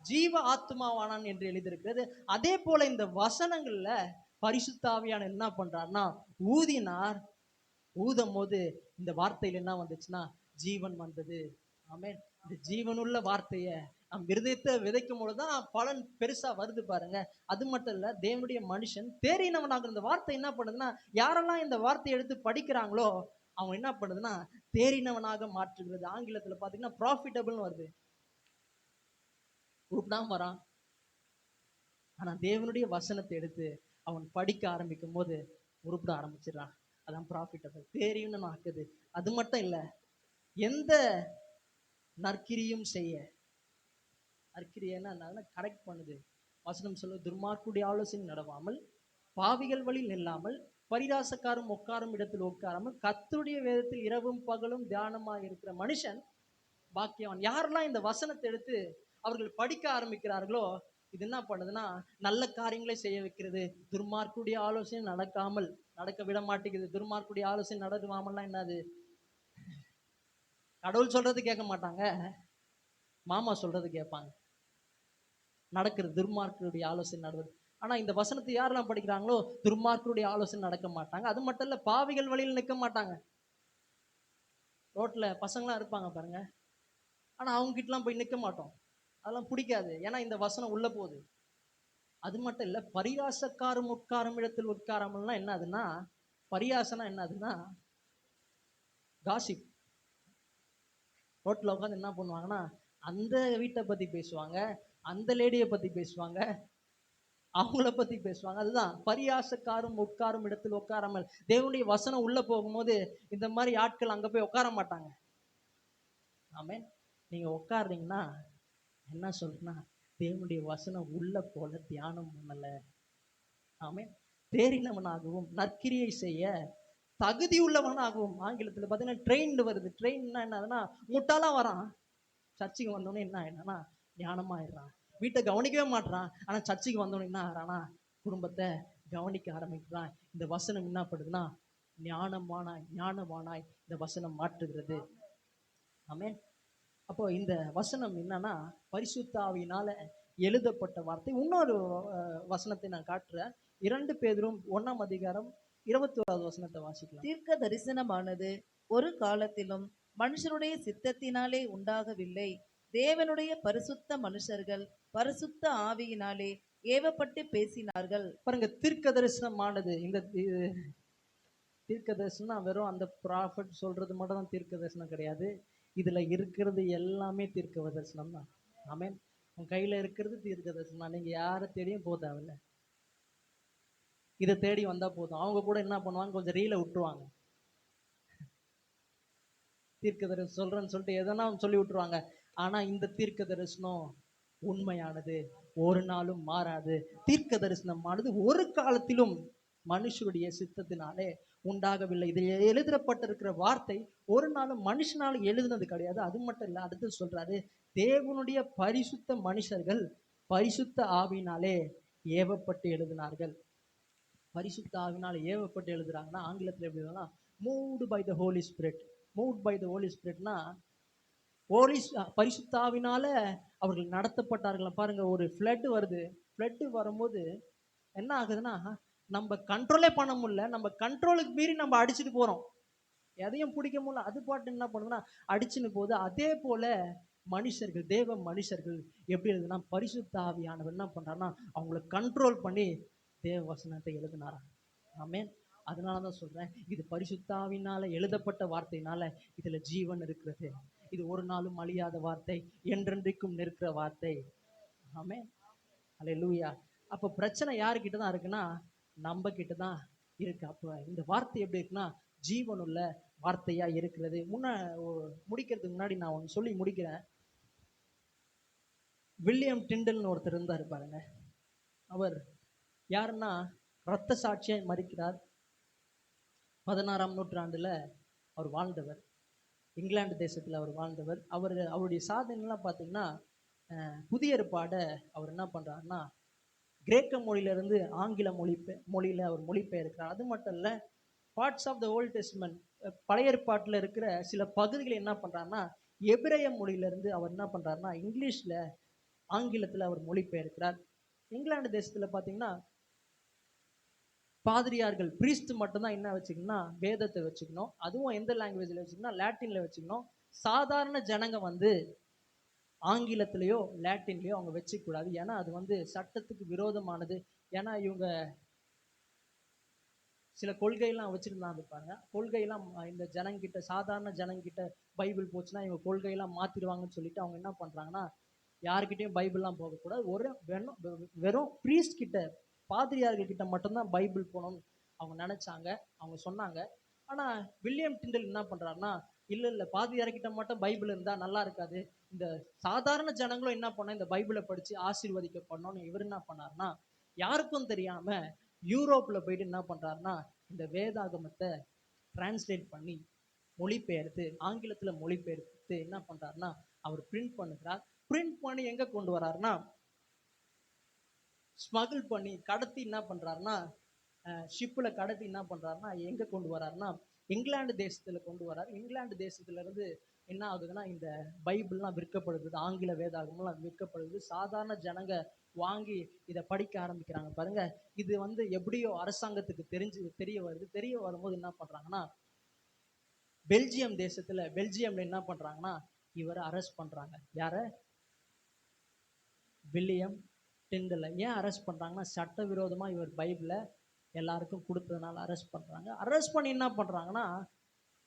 ஜீவ ஆத்மாவானான் என்று எழுதியிருக்கிறது. அதே போல இந்த வசனங்கள்ல பரிசுத்த ஆவியான என்ன பண்றாருன்னா ஊதினார். ஊதும் போது இந்த வார்த்தையில என்ன வந்துச்சுன்னா ஜீவன் வந்தது. ஆமென். இந்த ஜீவனுள்ள வார்த்தைய நம் இருதயத்தை விதைக்கும் பொழுதுதான் பலன் பெருசா வருது பாருங்க. அது மட்டும் இல்ல, தேவனுடைய மனுஷன் தேறினவனாக இந்த வார்த்தை என்ன பண்ணுதுன்னா, யாரெல்லாம் இந்த வார்த்தையை எடுத்து படிக்கிறாங்களோ அவங்க என்ன பண்ணுதுன்னா தேறினவனாக மாற்றுகிறது. ஆங்கிலத்துல பாத்தீங்கன்னா ப்ராஃபிட்டபிள்னு வருது. உருப்படாம வரான், ஆனா தேவனுடைய வசனத்தை எடுத்து அவன் படிக்க ஆரம்பிக்கும் போது உருப்பிட ஆரம்பிச்சிடறான். அதான் ப்ராஃபிட்டபிள், தேறின்னு ஆக்குது. அது மட்டும் இல்ல, எந்த நற்கிரியும் செய்ய, நற்கிரியன்னா கரெக்ட் பண்ணுது. வசனம் சொல்ல, துர்மார்க்குடைய ஆலோசனை நடவாமல் பாவிகள் வழியில் நில்லாமல் பரியாசக்காரும் உட்காரும் இடத்தில் உட்காராமல் கர்த்தருடைய வேதத்தில் இரவும் பகலும் தியானமாக இருக்கிற மனுஷன் பாக்கியவான். யாரெல்லாம் இந்த வசனத்தை எடுத்து அவர்கள் படிக்க ஆரம்பிக்கிறார்களோ இது என்ன பண்ணுதுன்னா நல்ல காரியங்களை செய்ய வைக்கிறது. துர்மார்க்குடைய ஆலோசனை நடக்க விட மாட்டேங்குது. துர்மார்க்குடைய ஆலோசனை நடக்குமாமல்லாம் என்னது, கடவுள் சொல்றது கேட்க மாட்டாங்க, மாமா சொல்றது கேட்பாங்க. நடக்கிறது துர்மார்க்குடைய ஆலோசனை நடக்குது. ஆனா இந்த வசனத்தை யாரெல்லாம் படிக்கிறாங்களோ துர்மார்க்குடைய ஆலோசனை நடக்க மாட்டாங்க. அது மட்டும் இல்ல, பாவிகள் வழியில் நிற்க மாட்டாங்க. ரோட்ல பசங்களாம் இருப்பாங்க பாருங்க, ஆனா அவங்க கிட்டலாம் போய் நிற்க மாட்டோம். அதெல்லாம் பிடிக்காது. ஏன்னா இந்த வசனம் உள்ள போகுது. அது மட்டும் இல்ல, பரியாசக்காரும் உட்காரும் இடத்தில் உட்காராமல்லாம் என்னதுன்னா, பரியாசனா என்னதுன்னா காசிப். ரோட்ல உட்காந்து என்ன பண்ணுவாங்கன்னா அந்த வீட்டை பத்தி பேசுவாங்க, அந்த லேடியை பத்தி பேசுவாங்க, அவங்கள பத்தி பேசுவாங்க. அதுதான் பரியாசக்காரும் உட்காரும் இடத்தில் உட்காராமல். தேவனுடைய வசனம் உள்ள போகும்போது இந்த மாதிரி ஆட்கள் அங்க போய் உட்கார மாட்டாங்க. ஆமே. நீங்க உட்காருறீங்கன்னா என்ன சொல்றேன்னா, தேவனுடைய வசனம் உள்ள போல தியானம் பண்ணல. ஆமே. தேறினவனாகவும் நற்கிரியை செய்ய தகுதி உள்ளவனாகவும். ஆங்கிலத்தில் பார்த்தீங்கன்னா ட்ரெயின்டு வருது. ட்ரெயின்னா என்னதுன்னா, முட்டாளா வரான், சர்ச்சுக்கு வந்தோடனே என்ன ஆயிடுறான்னா ஞானமாயிடுறான். வீட்டை கவனிக்கவே மாட்டான், ஆனா சர்ச்சுக்கு வந்தோடனே என்ன ஆகிறானா குடும்பத்தை கவனிக்க ஆரம்பிக்கிறான். இந்த வசனம் என்ன படுதுன்னா ஞானமானாய் இந்த வசனம் மாற்றுகிறது. ஆமென். அப்போ இந்த வசனம் என்னன்னா பரிசுத்த ஆவியினால எழுதப்பட்ட வார்த்தை. இன்னொரு வசனத்தை நான் காட்டுறேன். 2 பேதுரு 1 வசனத்தை வாசிக்கலாம். தீர்க்க தரிசனமானது ஒரு காலத்திலும் மனுஷருடைய சித்தத்தினாலே உண்டாகவில்லை, தேவனுடைய பரிசுத்த மனுஷர்கள் பரிசுத்த ஆவியினாலே ஏவப்பட்டு பேசினார்கள். பாருங்க, தீர்க்க தரிசனமானது. இந்த தீர்க்க தரிசனம் வெறும் அந்த ப்ராஃபட் சொல்றது மட்டும் தான் தீர்க்க தரிசனம் கிடையாது. இதுல இருக்கிறது எல்லாமே தீர்க்க தரிசனம் தான். ஆமென். உன் கையில இருக்கிறது தீர்க்க தரிசனம். நீங்க யாரை தேடியும் போக தேவையில்ல, இதை தேடி வந்தா போதும். அவங்க கூட என்ன பண்ணுவாங்க, கொஞ்சம் ரீல விட்டுருவாங்க. தீர்க்க தரிசனம் சொல்றேன்னு சொல்லிட்டு எதனா சொல்லி விட்டுருவாங்க. ஆனா இந்த தீர்க்க தரிசனம் உண்மையானது, ஒரு நாளும் மாறாது. தீர்க்க தரிசனமானது ஒரு காலத்திலும் மனுஷருடைய சித்தத்தினாலே உண்டாகவில்லை. இது எழுதப்பட்டிருக்கிற வார்த்தை ஒரு நாளும் மனுஷனால எழுதுனது கிடையாது. அது மட்டும் இல்ல, அடுத்து சொல்றாரு, தேவனுடைய பரிசுத்த மனுஷர்கள் பரிசுத்த ஆவியினாலே ஏவப்பட்டு எழுதினார்கள். பரிசுத்த ஆவியினால ஏவப்பட்டு எழுதுறாங்கன்னா ஆங்கிலத்தில் எப்படி எழுதுனா moved by the Holy Spirit. Moved by the Holy ஸ்பிரிட்னா பரிசுத்த ஆவியினால அவர்கள் நடத்தப்பட்டார்கள். பாருங்க, ஒரு ஃப்ளட் வருது. ஃப்ளட் வரும்போது என்ன ஆகுதுன்னா நம்ம கண்ட்ரோலே பண்ண முடியல. நம்ம கண்ட்ரோலுக்கு மீறி நம்ம அடிச்சுட்டு போறோம், எதையும் பிடிக்க முடியல. அது பாட்டு என்ன பண்ணுதுன்னா அடிச்சுன்னு போகுது. அதே போல மனுஷர்கள், தேவ மனுஷர்கள் எப்படி எழுதுனா பரிசுத்த ஆவியானவர் என்ன பண்றாருன்னா அவங்கள கண்ட்ரோல் பண்ணி தேவ வசனத்தை எழுதினாராம். ஆமென். அதனாலதான் சொல்றேன், இது பரிசுத்த ஆவியினால எழுதப்பட்ட வார்த்தையினால இதுல ஜீவன் இருக்கிறது. இது ஒரு நாளும் அழியாத வார்த்தை, என்றென்றைக்கும் நிற்கிற வார்த்தை. ஆமென். அல்லேலூயா. அப்ப பிரச்சனை யாருக்கிட்ட தான் இருக்குன்னா நம்ம கிட்ட தான் இருக்கு. அப்ப இந்த வார்த்தை எப்படி இருக்குன்னா ஜீவனுள்ள வார்த்தையா இருக்கிறது. முடிக்கிறதுக்கு முன்னாடி நான் ஒன்று சொல்லி முடிக்கிறேன். வில்லியம் டிண்டல்னு ஒருத்தர் இருந்தார் பாருங்க. அவர் யாருன்னா இரத்த சாட்சியாய் மரிக்கிறார். 16ஆம் நூற்றாண்டுல அவர் வாழ்ந்தவர். இங்கிலாந்து தேசத்துல அவர் வாழ்ந்தவர். அவருடைய சாதனைலாம் பார்த்தீங்கன்னா புதிய ஏற்பாடை அவர் என்ன பண்றாருன்னா கிரேக்க மொழியிலிருந்து ஆங்கில மொழியில அவர் மொழிபெயர்க்கிறார். அது மட்டும் இல்ல, parts of the Old Testament பழைய ஏற்பாட்டில் இருக்கிற சில பகுதிகளை என்ன பண்றாருன்னா எபிரேய மொழியிலிருந்து அவர் என்ன பண்றாருன்னா இங்கிலீஷ்ல ஆங்கிலத்துல அவர் மொழிபெயர்க்கிறார். இங்கிலாந்து தேசத்துல பாத்தீங்கன்னா பாதிரியார்கள் பிரீஸ்ட் மட்டும்தான் என்ன வச்சுக்கணும்னா வேதத்தை வச்சுக்கணும். அதுவும் எந்த லாங்குவேஜ்ல வச்சுக்கணும், லாட்டின்ல வச்சுக்கணும். சாதாரண ஜனங்க ஆங்கிலத்திலேயோ லாட்டின்லயோ அவங்க வச்சுக்கூடாது. ஏன்னா அது சட்டத்துக்கு விரோதமானது. ஏன்னா இவங்க சில கொள்கையெல்லாம் வச்சிருந்தாங்க பாருங்க. கொள்கையெல்லாம் இந்த ஜனங்கிட்ட, சாதாரண ஜனங்கிட்ட பைபிள் போச்சுன்னா இவங்க கொள்கையெல்லாம் மாத்திடுவாங்கன்னு சொல்லிட்டு அவங்க என்ன பண்றாங்கன்னா யாருக்கிட்டையும் பைபிள்லாம் போகக்கூடாது. வெறும் பிரீஸ்ட் கிட்ட, பாதிரியார்கள் கிட்ட மட்டும்தான் பைபிள் போகணும்னு அவங்க நினைச்சாங்க, அவங்க சொன்னாங்க. ஆனா வில்லியம் டிண்டல் என்ன பண்றாருன்னா இல்ல பாதிரியார்கிட்ட மட்டும் பைபிள் இருந்தா நல்லா இருக்காது, இந்த சாதாரண ஜனங்களும் என்ன பண்ண இந்த பைபிளை படிச்சு ஆசீர்வதிக்கப்படணும்னு இவர் என்ன பண்ணாருன்னா யாருக்கும் தெரியாம யூரோப்ல போயிட்டு என்ன பண்றாருன்னா இந்த வேதாகமத்தை டிரான்ஸ்லேட் பண்ணி மொழிபெயர்த்து, ஆங்கிலத்துல மொழிபெயர்த்து என்ன பண்றாருன்னா அவர் பிரிண்ட் பண்ணுகிறார். பிரிண்ட் பண்ணி எங்க கொண்டு வர்றாருன்னா, ஸ்மகிள் பண்ணி கடத்தி என்ன பண்றாருன்னா, ஷிப்ல கடத்தி என்ன பண்றாருன்னா எங்க கொண்டு வர்றாருன்னா இங்கிலாந்து தேசத்துல கொண்டு வர்றாரு. இங்கிலாந்து தேசத்துல இருந்து என்ன ஆகுதுன்னா இந்த பைபிள்லாம் விற்கப்படுது, ஆங்கில வேதாகமெல்லாம் விற்கப்படுது. சாதாரண ஜனங்க வாங்கி இதை படிக்க ஆரம்பிக்கிறாங்க பாருங்க. இது வந்து எப்படியோ அரசாங்கத்துக்கு தெரிய வருது. தெரிய வரும்போது என்ன பண்றாங்கன்னா பெல்ஜியம்ல என்ன பண்றாங்கன்னா இவரை அரெஸ்ட் பண்றாங்க. யார? வில்லியம் டிண்டலை. ஏன் அரெஸ்ட் பண்றாங்கன்னா சட்டவிரோதமா இவர் பைபிளை எல்லாருக்கும் கொடுத்ததுனால அரெஸ்ட் பண்றாங்க. அரெஸ்ட் பண்ணி என்ன பண்றாங்கன்னா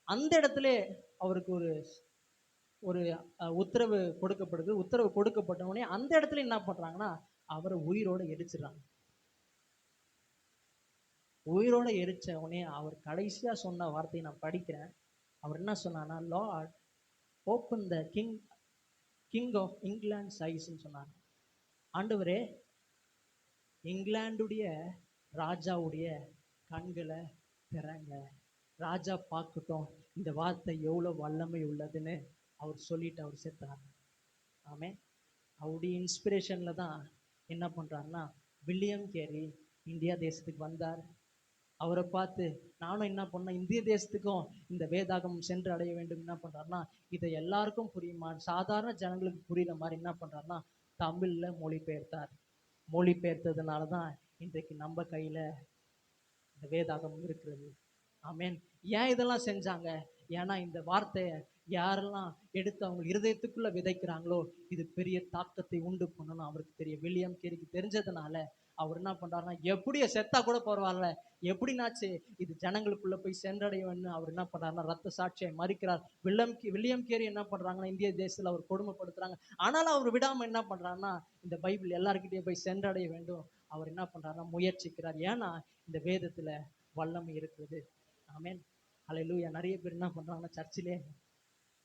அந்த இடத்துல அவருக்கு ஒரு ஒரு உத்தரவு கொடுக்கப்படுது. உத்தரவு கொடுக்கப்பட்ட உடனே அந்த இடத்துல என்ன பண்றாங்கன்னா அவரை உயிரோட எரிச்சிடறாங்க. உயிரோட எரிச்ச உடனே அவர் கடைசியா சொன்ன வார்த்தையை நான் படிக்கிறேன். அவர் என்ன சொன்னார்னா, Lord open the King of England ஐஸ்ன்னு சொன்னாங்க. ஆண்டவரே, இங்கிலாந்துடைய ராஜாவுடைய கண்களை திறங்க, ராஜா பார்க்கட்டும் இந்த வார்த்தை எவ்வளவு வல்லமை உள்ளதுன்னு அவர் சொல்லிட்டு அவர் செத்தார். ஆமே. அவருடைய இன்ஸ்பிரேஷன்ல தான் என்ன பண்றாருன்னா வில்லியம் கேரி இந்தியா தேசத்துக்கு வந்தார். அவரை பார்த்து நானும் என்ன பண்ணேன், இந்திய தேசத்துக்கும் இந்த வேதாகம் சென்று அடைய வேண்டும். என்ன பண்றாருன்னா இதை எல்லாருக்கும் புரியுமா, சாதாரண ஜனங்களுக்கு புரியுற மாதிரி என்ன பண்றாருன்னா தமிழ்ல மொழிபெயர்த்தார். மொழிபெயர்த்ததுனால தான் இன்றைக்கு நம்ம கையில இந்த வேதாகம் இருக்கிறது. ஆமேன். ஏன் இதெல்லாம் செஞ்சாங்க? ஏன்னா இந்த வார்த்தையை யாரெல்லாம் எடுத்து அவங்க இருதயத்துக்குள்ள விதைக்கிறாங்களோ இது பெரிய தாக்கத்தை உண்டு பண்ணணும் அவருக்கு தெரியும். வில்லியம் கேரிக்கு தெரிஞ்சதுனால அவர் என்ன பண்றாருன்னா எப்படியோ செத்தா கூட பரவாயில்ல, எப்படினாச்சு இது ஜனங்களுக்குள்ள போய் சென்றடைய வேண்டும். அவர் என்ன பண்றாருன்னா ரத்த சாட்சியை மறிக்கிறார். வில்லியம் கேரி என்ன பண்றாங்கன்னா இந்திய தேசத்துல அவர் கொடுமைப்படுத்துறாங்க. ஆனாலும் அவர் விடாம என்ன பண்றாருன்னா இந்த பைபிள் எல்லாருக்கிட்டையும் போய் சென்றடைய வேண்டும் அவர் என்ன பண்றாருன்னா முயற்சிக்கிறார். ஏன்னா இந்த வேதத்துல வல்லமை இருக்குது. ஆமேன். ஹல்லேலூயா. நிறைய பேர் என்ன பண்றாங்கன்னா சர்ச்சிலே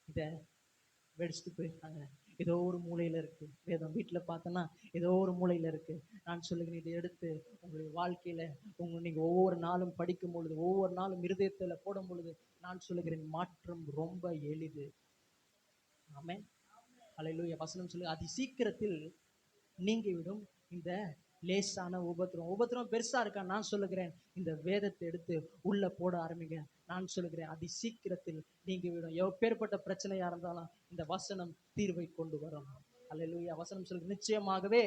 இதை வெடிச்சுட்டு போயிருக்காங்க. ஏதோ ஒரு மூலையில இருக்கு வேதம். வீட்டுல பார்த்தோன்னா ஏதோ ஒரு மூலையில இருக்கு. நான் சொல்லுகிறேன், இதை எடுத்து உங்களுடைய வாழ்க்கையில நீங்க ஒவ்வொரு நாளும் படிக்கும் பொழுது, ஒவ்வொரு நாளும் இருதயத்துல போடும் பொழுது நான் சொல்லுகிறேன் மாற்றம் ரொம்ப எளிது. ஆமென். ஹல்லேலூயா. வசனம் சொல்லு அதி சீக்கிரத்தில் நீங்கிவிடும் இந்த லேசான உபத்திரம் பெருசா இருக்கா? நான் சொல்லுகிறேன் இந்த வேதத்தை எடுத்து உள்ள போட ஆரம்பிங்க. நான் சொல்லுகிறேன் அதி சீக்கிரத்தில் நீங்கிவிடும். எப்பேற்பட்ட பிரச்சனையா இருந்தாலும் இந்த வசனம் தீர்வை கொண்டு வரும். அல்லேலூயா. வசனம் சொல்லுங்க நிச்சயமாகவே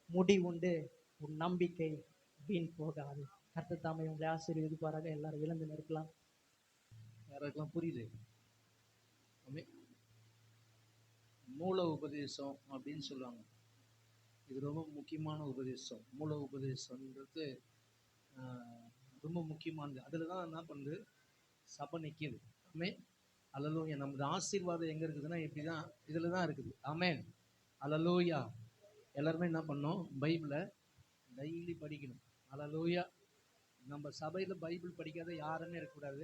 முடி உண்டு, உன் நம்பிக்கை வீண் போகாது. கர்த்தர் தாமே உங்களை ஆசீர்வதிப்பாராக. எல்லாரும் இழந்து நிற்கலாம். யாருக்கெல்லாம் புரியுது? மூல உபதேசம் அப்படின்னு சொல்லுவாங்க. இது ரொம்ப முக்கியமான உபதேசம். மூல உபதேசம்ன்றது ரொம்ப முக்கியமானது. அதில் தான் என்ன பண்ணுது, சபை நிற்கிது. ஆமென். அல்லேலூயா. நமது ஆசீர்வாதம் எங்கே இருக்குதுன்னா இப்படி தான், இதில் தான் இருக்குது. ஆமென். அல்லேலூயா. எல்லாருமே என்ன பண்ணணும், பைபிளை டெய்லி படிக்கணும். அல்லேலூயா. நம்ம சபையில் பைபிள் படிக்காத யாருன்னு இருக்கக்கூடாது.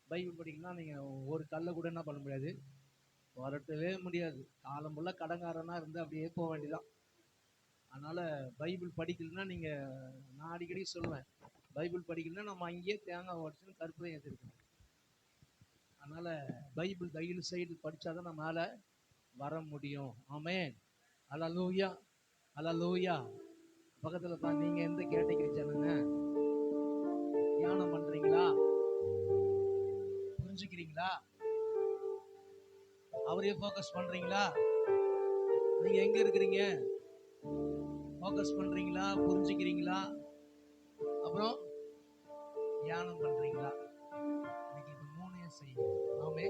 பைபிள் படிக்கணும்னா நீங்கள் ஒரு கல்லை கூட என்ன பண்ண முடியாது, வரட்டவே முடியாது. காலம் ஃபுல்லாக கடங்காரனாக இருந்து அப்படியே போக வேண்டியதான். அதனால் பைபிள் படிக்கலைன்னா நான் அடிக்கடி சொல்லுவேன், பைபிள் படிக்கலைன்னா நம்ம அங்கேயே தேங்காய் உடச்சுன்னு கருப்பு தான் ஏற்றிருக்கணும். அதனால் பைபிள் தயவு சைடு படித்தாதான் நம்ம மேலே வர முடியும். ஆமென். அல்லேலூயா. அல்லேலூயா. பக்கத்தில் தான் நீங்கள் எந்த கேட்டகரி ஜனங்க? தியானம் பண்ணுறீங்களா? புரிஞ்சுக்கிறீங்களா? அவரையே ஃபோக்கஸ் பண்ணுறீங்களா? நீங்கள் எங்கே இருக்கிறீங்க? ஃபோக்கஸ் பண்ணுறீங்களா? புரிஞ்சுக்கிறீங்களா? அப்புறம் தியானம் பண்ணுறீங்களா? இன்னைக்கு இது மூணையும் செய்யும். ஆமே.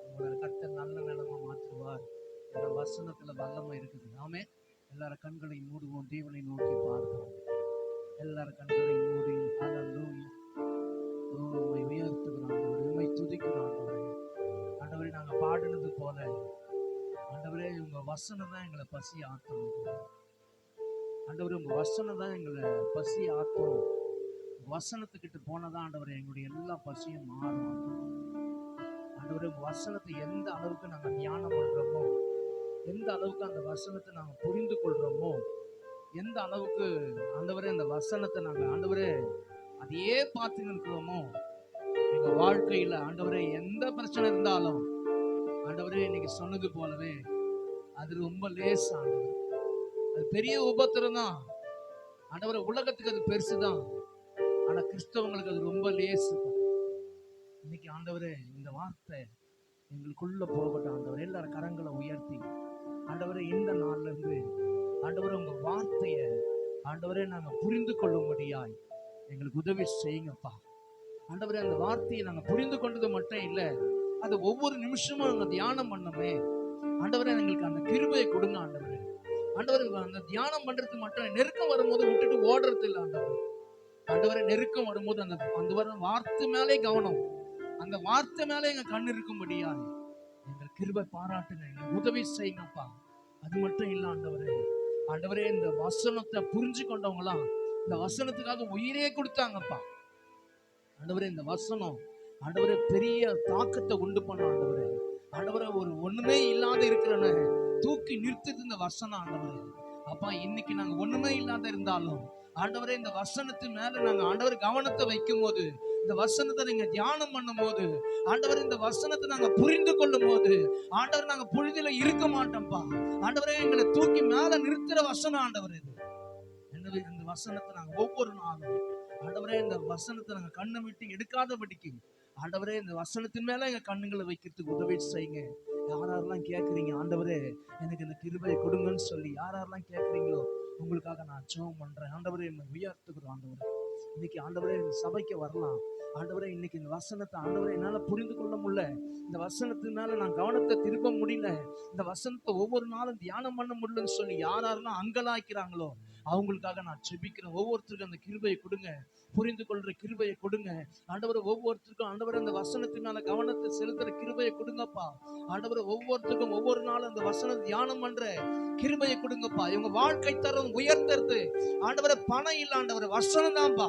உங்களோட கர்த்தர் நல்ல நிலமா மாற்றுவார். இந்த வசனத்தில் வல்லமை இருக்குது. ஆமே. எல்லார கண்களை மூடுவோம், தேவனை நோக்கி பார்ப்போம். எல்லார கண்களை மூடி அல்லேலூயா. உம்மை உயர்த்துகிறோம் ஆண்டவரே, உம்மை துதிக்கிறோம் ஆண்டவரே. ஆண்டவரே, நாங்கள் பாடினது போல ஆண்டவரே உங்கள் வசனம் தான் எங்களை பசி ஆற்றும். ஆண்டவரே உங்கள் வசனம் தான் எங்களை பசி ஆற்றும். வசனத்துக்கிட்ட போனதான் ஆண்டவரே எங்களுடைய எல்லா பசியும் மாறும். ஆண்டவரே உங்கள் வசனத்தை எந்த அளவுக்கு நாங்கள் தியானம் பண்ணுறோமோ, எந்த அளவுக்கு அந்த வசனத்தை நாங்கள் புரிந்து கொள்கிறோமோ, எந்த அளவுக்கு ஆண்டவரே இந்த வசனத்தை நாங்கள் ஆண்டவரே அதையே பார்த்து இருக்கிறோமோ, எங்க வாழ்க்கையில ஆண்டவரே எந்த பிரச்சனை இருந்தாலும் ஆண்டவரே இன்னைக்கு சொன்னது போலவே அது ரொம்ப லேஸ் ஆண்டவர். அது பெரிய உபத்திரம் தான் ஆண்டவரே, உலகத்துக்கு அது பெருசுதான், ஆனா கிறிஸ்தவங்களுக்கு அது ரொம்ப லேசு. இன்னைக்கு ஆண்டவரே இந்த வார்த்தை எங்களுக்குள்ள போகட்டும் ஆண்டவரே. எல்லாரும் கரங்களை உயர்த்தி ஆண்டவரே இந்த நாள்ல இருந்து ஆண்டவரே உங்க வார்த்தைய ஆண்டவரே நாங்க புரிந்து கொள்ளும்படியாய் எங்களுக்கு உதவி செய்யுங்கப்பா ஆண்டவரே. அந்த வார்த்தையை நாங்க புரிந்து கொண்டது மட்டும் இல்ல, அதை ஒவ்வொரு நிமிஷமும் நாங்க தியானம் பண்ணமே ஆண்டவரே. எங்களுக்கு அந்த கிருபையை கொடுங்க ஆண்டவரே. ஆண்டவரே அந்த தியானம் பண்றதுக்கு மட்டும் நெருக்கம் வரும்போது விட்டுட்டு ஓடுறது இல்லை ஆண்டவரே. ஆண்டவரே நெருக்கம் வரும்போது அந்த அந்த வர வார்த்தை மேலே கவனம், அந்த வார்த்தை மேலே எங்க கண் இருக்கும்படியா எங்கள் கிருபை பாராட்டுங்க, எங்களுக்கு உதவி செய்யுங்கப்பா. அது மட்டும் இல்ல ஆண்டவரே, ஆண்டவரே இந்த வசனத்தை புரிஞ்சு கொண்டவங்களாம் இந்த வசனத்துக்காக உயிரே கொடுத்தாங்கப்பா ஆண்டவரே. இந்த வசனம் ஆண்டவரே பெரிய தாக்கத்தை உண்டு பண்ண ஆண்டவரே. ஆண்டவரே ஒரு ஒண்ணுமே இல்லாத இருக்கிறன தூக்கி நிறுத்துது இந்த வசனம் ஆண்டவரே. அப்பா இன்னைக்கு நாங்க ஒண்ணுமே இல்லாத இருந்தாலும் ஆண்டவரே இந்த வசனத்து மேல நாங்க ஆண்டவர் கவனத்தை வைக்கும் போது, இந்த வசனத்தை நீங்க தியானம் பண்ணும் போது ஆண்டவர், இந்த வசனத்தை நாங்க புரிந்து கொள்ளும் போது ஆண்டவர், நாங்க பொழுதுல இருக்க மாட்டோம்ப்பா ஆண்டவரே. எங்களை தூக்கி மேல நிறுத்துற வசனம் ஆண்டவர் இது. எனவே இந்த வசனத்தை நாங்க ஒவ்வொரு நாளும் ஆண்டவரே, இந்த வசனத்தை நாங்க கண்ணை விட்டு எடுக்காதபடிக்கு ஆண்டவரே இந்த வசனத்தின் மேல எங்க கண்ணுங்களை வைக்கிறதுக்கு உதவி செய்யுங்க. யாரெல்லாம் கேட்குறீங்க ஆண்டவரே எனக்கு இந்த கிருபையை கொடுங்கன்னு சொல்லி யாரெல்லாம் கேட்குறீங்களோ உங்களுக்காக நான் ஜெபம் பண்றேன் ஆண்டவரே. என்னை உயர்த்துக்கிறோம் ஆண்டவரே. இன்னைக்கு ஆண்டவரே இந்த சபைக்கு வரலாம் ஆண்டவரே. இன்னைக்கு இந்த வசனத்தை ஆண்டவரே என்னால புரிந்து கொள்ள முடியல, இந்த வசனத்தின் மேல நான் கவனத்தை திருப்ப முடியல, இந்த வசனத்தை ஒவ்வொரு நாளும் தியானம் பண்ண முடியலன்னு சொல்லி யாரெல்லாம் அங்கலாய்க்கிறாங்களோ அவங்களுக்காக நான் ஜெபிக்கிறேன். ஒவ்வொருத்தருக்கும் அந்த கிருபையை கொடுங்க, புரிந்து கொள்ற கிருபையை கொடுங்க ஆண்டவரை. ஒவ்வொருத்தருக்கும் ஆண்டவரை அந்த வசனத்தின் மேல கவனத்தை செலுத்துற கிருபையை கொடுங்கப்பா ஆண்டவரை. ஒவ்வொருத்தருக்கும் ஒவ்வொரு நாளும் அந்த வசனத்தை தியானம் பண்ற கிருபையை கொடுங்கப்பா. இவங்க வாழ்க்கை தரம் உயர்த்துறது ஆண்டவரை பணம் இல்ல ஆண்டவரை, வசனம் தான்ப்பா.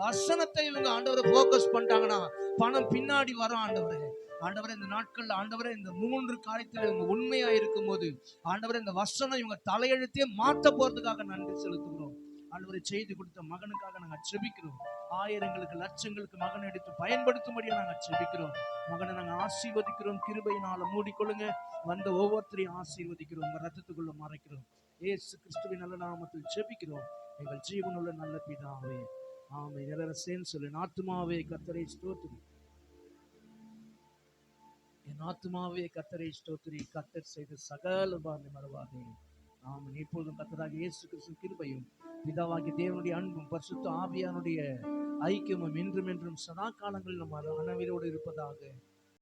வசனத்தை இவங்க ஆண்டவரை போக்கஸ் பண்ணிட்டாங்கன்னா பணம் பின்னாடி வரும் ஆண்டவரே. ஆண்டவரே இந்த நாட்கள்ல ஆண்டவரே இந்த 3 காரியத்துல இவங்க உண்மையா இருக்கும் போது ஆண்டவரே இந்த வசனம் இவங்க தலையெழுத்தே மாற்ற போறதுக்காக நன்றி செலுத்துகிறோம் ஆண்டவரை. செய்து கொடுத்த மகனுக்காக நாங்க செபிக்கிறோம். ஆயிரங்களுக்கு லட்சங்களுக்கு மகனை எடுத்து பயன்படுத்தும்படியா நாங்க செபிக்கிறோம். மகனை நாங்க ஆசீர்வதிக்கிறோம், கிருபையினால மூடிக்கொள்ளுங்க. வந்த ஒவ்வொருத்தரையும் ஆசீர்வதிக்கிறோம், உங்க ரத்தத்துக்குள்ள மறைக்கிறோம். இயேசு கிறிஸ்துவின் நல்ல நாமத்தில் செபிக்கிறோம் எங்கள் ஜீவனுள்ள நல்ல பிதாவே, ஆமென். எல்லாரும் சேர்ந்து சொல்லு, என் ஆத்துமாவே கர்த்தரை ஸ்தோத்திரி, என் ஆத்துமாவே கர்த்தரை ஸ்தோத்திரி, கர்த்தர் செய்த சகல உபகாரங்களை மறவாதே. ஆமென். இப்பொழுதும் கர்த்தராகிய இயேசு கிறிஸ்துவின் கிருபையும் பிதாவாகிய தேவனுடைய அன்பும் பரிசுத்த ஆவியானுடைய ஐக்கியமும் என்றும் என்றும் சதா காலங்களில் நம்ம அனைவரோடு இருப்பதாக.